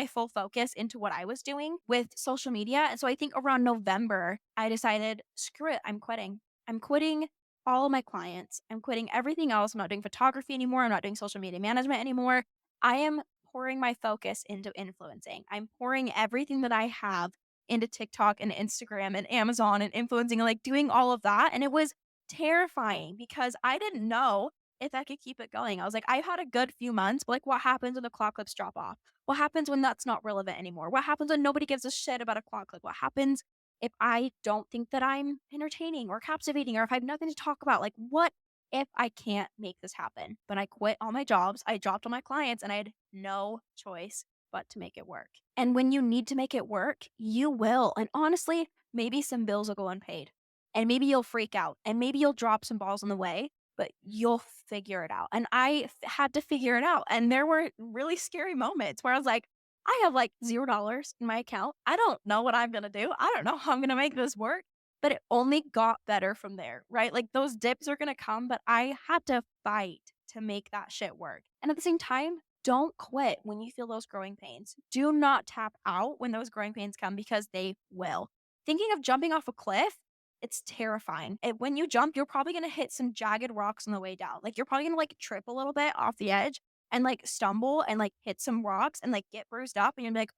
full focus into what I was doing with social media. And so I think around November, I decided, screw it, I'm quitting. I'm quitting all of my clients. I'm quitting everything else. I'm not doing photography anymore. I'm not doing social media management anymore. I am pouring my focus into influencing. I'm pouring everything that I have into TikTok and Instagram and Amazon and influencing and like doing all of that. And it was terrifying because I didn't know if I could keep it going. I was like, I've had a good few months, but like, what happens when the clock clips drop off? What happens when that's not relevant anymore? What happens when nobody gives a shit about a clock clip? What happens if I don't think that I'm entertaining or captivating or if I have nothing to talk about? Like, what if I can't make this happen? But I quit all my jobs, I dropped all my clients, and I had no choice but to make it work. And when you need to make it work, you will. And honestly, maybe some bills will go unpaid. And maybe you'll freak out and maybe you'll drop some balls on the way, but you'll figure it out. And had to figure it out. And there were really scary moments where I was like, I have like $0 in my account. I don't know what I'm going to do. I don't know how I'm going to make this work. But it only got better from there, right? Like those dips are going to come, but I had to fight to make that shit work. And at the same time, don't quit when you feel those growing pains. Do not tap out when those growing pains come because they will. Thinking of jumping off a cliff, it's terrifying. And when you jump, you're probably going to hit some jagged rocks on the way down. Like you're probably going to like trip a little bit off the edge and like stumble and like hit some rocks and like get bruised up and you're like,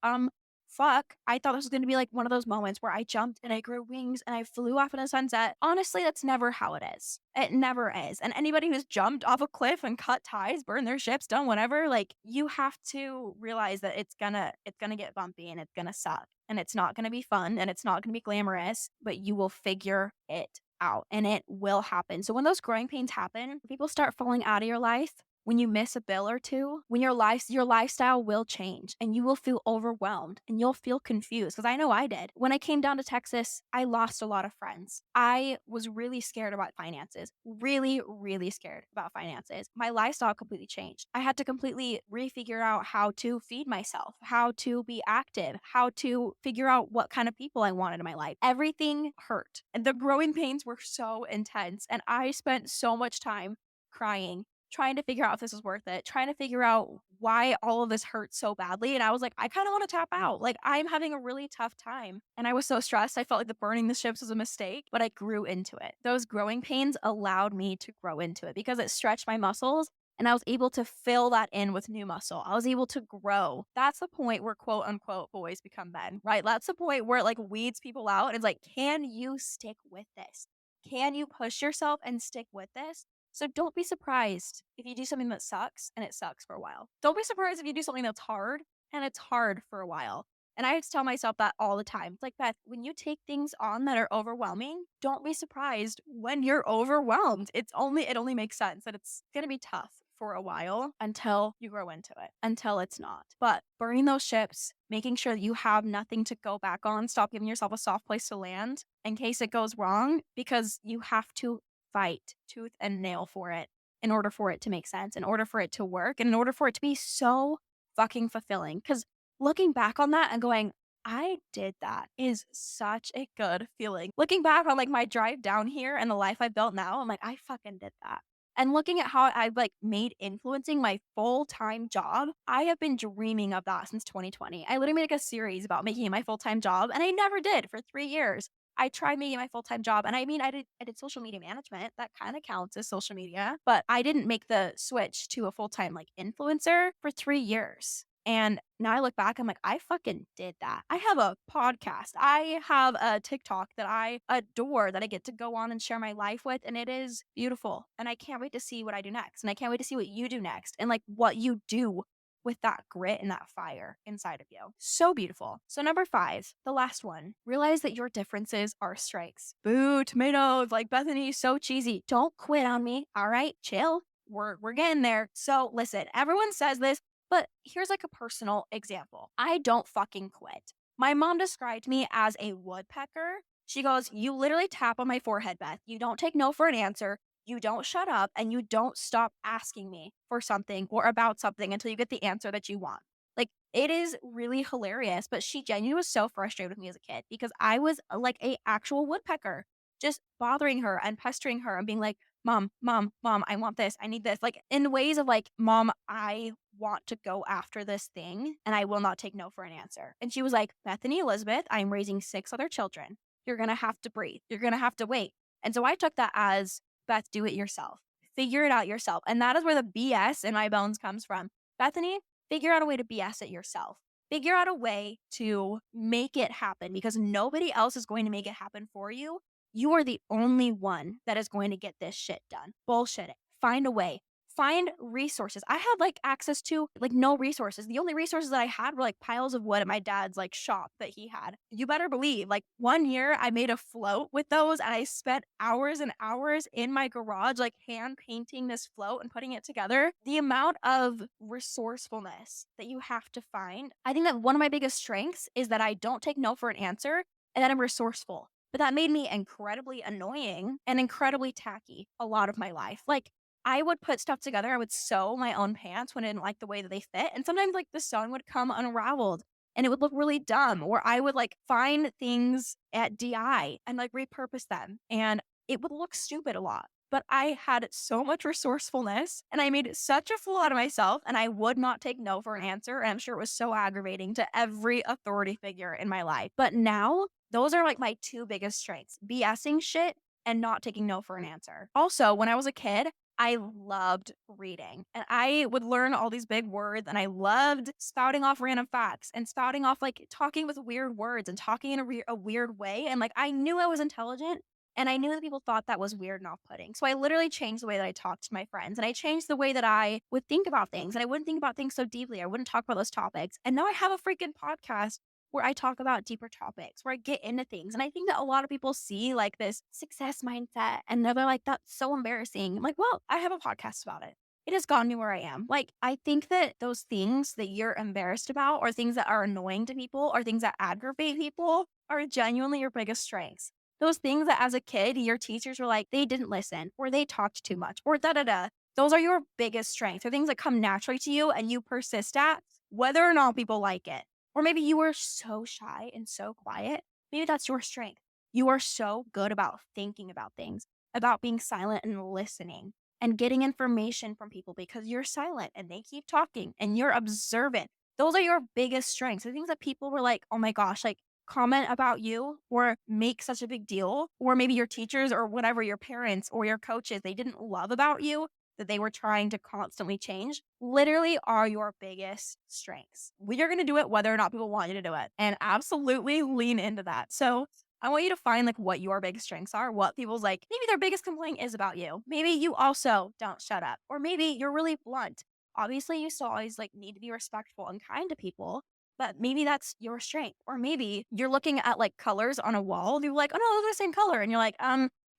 fuck, I thought this was going to be like one of those moments where I jumped and I grew wings and I flew off in a sunset. Honestly, that's never how it is. It never is. And anybody who's jumped off a cliff and cut ties, burned their ships, done whatever, like you have to realize that it's gonna get bumpy and it's gonna suck and it's not gonna be fun and it's not gonna be glamorous, but you will figure it out and it will happen. So when those growing pains happen, people start falling out of your life, when you miss a bill or two, when your lifestyle will change and you will feel overwhelmed and you'll feel confused. Because I know I did. When I came down to Texas, I lost a lot of friends. I was really scared about finances, really, really scared about finances. My lifestyle completely changed. I had to completely refigure out how to feed myself, how to be active, how to figure out what kind of people I wanted in my life. Everything hurt. And the growing pains were so intense. And I spent so much time crying, trying to figure out if this is worth it, trying to figure out why all of this hurts so badly. And I was like, I kind of want to tap out. Like, I'm having a really tough time. And I was so stressed. I felt like the burning the ships was a mistake, but I grew into it. Those growing pains allowed me to grow into it because it stretched my muscles and I was able to fill that in with new muscle. I was able to grow. That's the point where quote unquote boys become men, right? That's the point where it like weeds people out. And it's like, can you stick with this? Can you push yourself and stick with this? So don't be surprised if you do something that sucks and it sucks for a while. Don't be surprised if you do something that's hard and it's hard for a while. And I have to tell myself that all the time. It's like, Beth, when you take things on that are overwhelming, don't be surprised when you're overwhelmed. It only makes sense that it's going to be tough for a while until you grow into it, until it's not. But burning those ships, making sure that you have nothing to go back on, stop giving yourself a soft place to land in case it goes wrong, because you have to fight tooth and nail for it in order for it to make sense, in order for it to work, and in order for it to be so fucking fulfilling. Because looking back on that and going, I did that is such a good feeling. Looking back on like my drive down here and the life I built now, I'm like, I fucking did that. And looking at how I've like made influencing my full-time job, I have been dreaming of that since 2020. I literally made like a series about making it my full-time job, and I never did for 3 years. I tried making my full-time job, and I mean, I did social media management. That kind of counts as social media, but I didn't make the switch to a full-time like influencer for 3 years. And now I look back, I'm like, I fucking did that. I have a podcast. I have a TikTok that I adore that I get to go on and share my life with. And it is beautiful. And I can't wait to see what I do next. And I can't wait to see what you do next and like what you do with that grit and that fire inside of you. So beautiful. So number 5, the last one, realize that your differences are strengths. Boo, tomatoes, like Bethany, so cheesy. Don't quit on me. All right, chill. We're getting there. So listen, everyone says this, but here's like a personal example. I don't fucking quit. My mom described me as a woodpecker. She goes, you literally tap on my forehead, Beth. You don't take no for an answer. You don't shut up and you don't stop asking me for something or about something until you get the answer that you want. Like, it is really hilarious, but she genuinely was so frustrated with me as a kid because I was like a actual woodpecker, just bothering her and pestering her and being like, Mom, mom, mom, I want this. I need this. Like, in ways of like, Mom, I want to go after this thing and I will not take no for an answer. And she was like, Bethany Elizabeth, I'm raising 6 other children. You're going to have to breathe. You're going to have to wait. And so I took that as, Beth, do it yourself. Figure it out yourself. And that is where the BS in my bones comes from. Bethany, figure out a way to BS it yourself. Figure out a way to make it happen because nobody else is going to make it happen for you. You are the only one that is going to get this shit done. Bullshit it. Find a way. Find resources. I had like access to like no resources. The only resources that I had were like piles of wood at my dad's like shop that he had. You better believe like one year I made a float with those and I spent hours and hours in my garage like hand painting this float and putting it together. The amount of resourcefulness that you have to find. I think that one of my biggest strengths is that I don't take no for an answer and that I'm resourceful. But that made me incredibly annoying and incredibly tacky a lot of my life. Like, I would put stuff together. I would sew my own pants when I didn't like the way that they fit. And sometimes, like, the sewing would come unraveled and it would look really dumb. Or I would, like, find things at DI and, like, repurpose them. And it would look stupid a lot. But I had so much resourcefulness and I made such a fool out of myself. And I would not take no for an answer. And I'm sure it was so aggravating to every authority figure in my life. But now, those are like my 2 biggest strengths, BSing shit and not taking no for an answer. Also, when I was a kid, I loved reading and I would learn all these big words and I loved spouting off random facts and spouting off like talking with weird words and talking in a weird way. And like, I knew I was intelligent and I knew that people thought that was weird and off putting. So I literally changed the way that I talked to my friends and I changed the way that I would think about things and I wouldn't think about things so deeply. I wouldn't talk about those topics. And now I have a freaking podcast where I talk about deeper topics, where I get into things. And I think that a lot of people see like this success mindset and they're like, that's so embarrassing. I'm like, well, I have a podcast about it. It has gotten me where I am. Like, I think that those things that you're embarrassed about or things that are annoying to people or things that aggravate people are genuinely your biggest strengths. Those things that as a kid, your teachers were like, they didn't listen or they talked too much or da da da. Those are your biggest strengths. They're things that come naturally to you and you persist at, whether or not people like it. Or maybe you were so shy and so quiet. Maybe that's your strength. You are so good about thinking about things, about being silent and listening. and getting information from people because you're silent and they keep talking and you're observant. Those are your biggest strengths. The things that people were like, oh my gosh, like comment about you or make such a big deal, or maybe your teachers or whatever, your parents or your coaches, they didn't love about you that they were trying to constantly change, literally are your biggest strengths. We are going to do it whether or not people want you to do it, and absolutely lean into that. So I want you to find like what your biggest strengths are, what people's like, maybe their biggest complaint is about you. Maybe you also don't shut up, or maybe you're really blunt. Obviously, you still always like need to be respectful and kind to people, but maybe that's your strength. Or maybe you're looking at like colors on a wall. You're like, oh no, those are the same color. And you're like,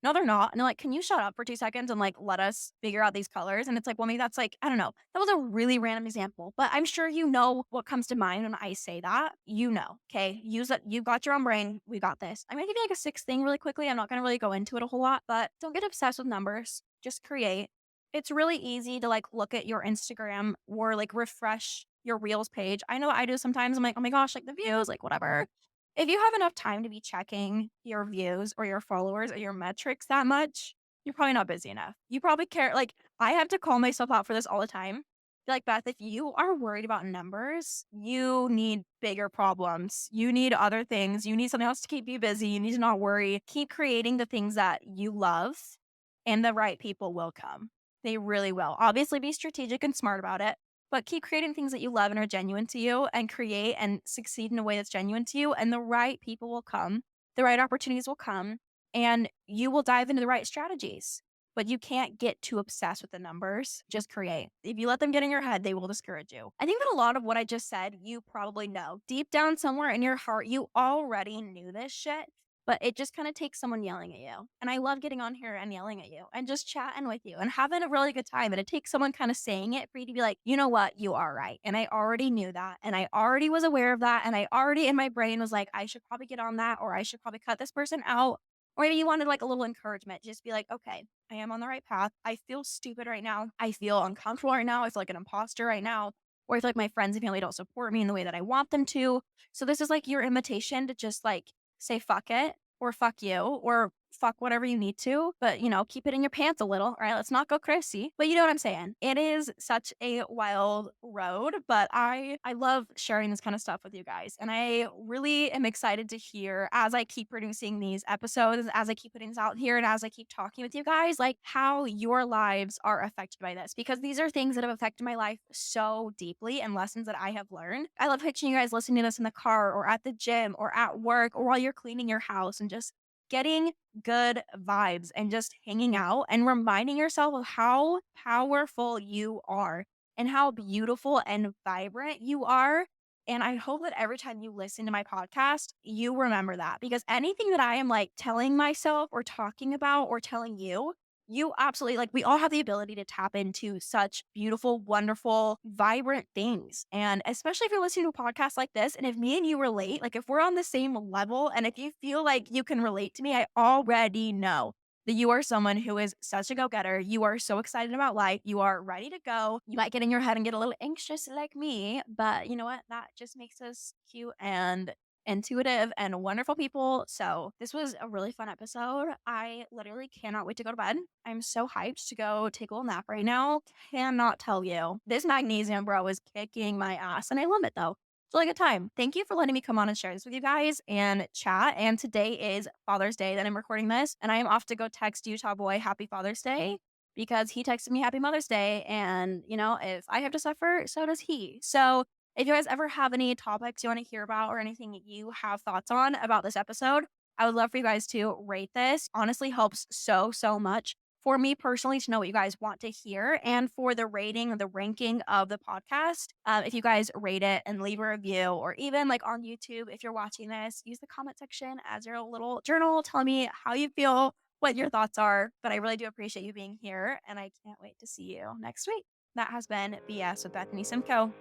no, they're not. And they're like, can you shut up for 2 seconds and like let us figure out these colors? And it's like, well, maybe that's like, I don't know. That was a really random example, but I'm sure you know what comes to mind when I say that. You know, okay? Use it. You've got your own brain. We got this. I'm gonna give you like a sixth thing really quickly. I'm not gonna really go into it a whole lot, but don't get obsessed with numbers. Just create. It's really easy to like look at your Instagram or like refresh your Reels page. I know I do sometimes. I'm like, oh my gosh, like the views, like whatever. If you have enough time to be checking your views or your followers or your metrics that much, you're probably not busy enough. You probably care. Like, I have to call myself out for this all the time. Be like, Beth, if you are worried about numbers, you need bigger problems. You need other things. You need something else to keep you busy. You need to not worry. Keep creating the things that you love, and the right people will come. They really will. Obviously, be strategic and smart about it, but keep creating things that you love and are genuine to you, and create and succeed in a way that's genuine to you, and the right people will come, the right opportunities will come, and you will dive into the right strategies. But you can't get too obsessed with the numbers. Just create. If you let them get in your head, they will discourage you. I think that a lot of what I just said, you probably know. Deep down somewhere in your heart, you already knew this shit, but it just kind of takes someone yelling at you. And I love getting on here and yelling at you and just chatting with you and having a really good time. And it takes someone kind of saying it for you to be like, you know what, you are right. And I already knew that. And I already was aware of that. And I already in my brain was like, I should probably get on that, or I should probably cut this person out. Or maybe you wanted like a little encouragement. Just be like, okay, I am on the right path. I feel stupid right now. I feel uncomfortable right now. I feel like an imposter right now. Or I feel like my friends and family don't support me in the way that I want them to. So this is like your invitation to just like say fuck it, or fuck you, or fuck whatever you need to, but keep it in your pants a little, right? Let's not go crazy. But you know what I'm saying? It is such a wild road, but I love sharing this kind of stuff with you guys. And I really am excited to hear, as I keep producing these episodes, as I keep putting this out here, and as I keep talking with you guys, like how your lives are affected by this, because these are things that have affected my life so deeply and lessons that I have learned. I love picturing you guys listening to this in the car or at the gym or at work or while you're cleaning your house, and just getting good vibes and just hanging out and reminding yourself of how powerful you are and how beautiful and vibrant you are. And I hope that every time you listen to my podcast, you remember that, because anything that I am like telling myself or talking about or telling you, you absolutely, like, we all have the ability to tap into such beautiful, wonderful, vibrant things. And especially if you're listening to a podcast like this, and if me and you relate, like if we're on the same level, and if you feel like you can relate to me, I already know that you are someone who is such a go getter. You are so excited about life. You are ready to go. You might get in your head and get a little anxious like me, but you know what? That just makes us cute and intuitive and wonderful people. So this was a really fun episode. I literally cannot wait to go to bed. I'm so hyped to go take a little nap right now. Cannot tell you. This magnesium, bro, is kicking my ass, and I love it though. It's a really good time. Thank you for letting me come on and share this with you guys and chat. And today is Father's Day that I'm recording this, and I am off to go text Utah Boy Happy Father's Day, because he texted me Happy Mother's Day. And, if I have to suffer, so does he. So if you guys ever have any topics you want to hear about or anything you have thoughts on about this episode, I would love for you guys to rate this. Honestly, helps so, so much for me personally to know what you guys want to hear, and for the rating, the ranking of the podcast. If you guys rate it and leave a review, or even like on YouTube, if you're watching this, use the comment section as your little journal. Tell me how you feel, what your thoughts are. But I really do appreciate you being here, and I can't wait to see you next week. That has been BS with Bethany Simcoe.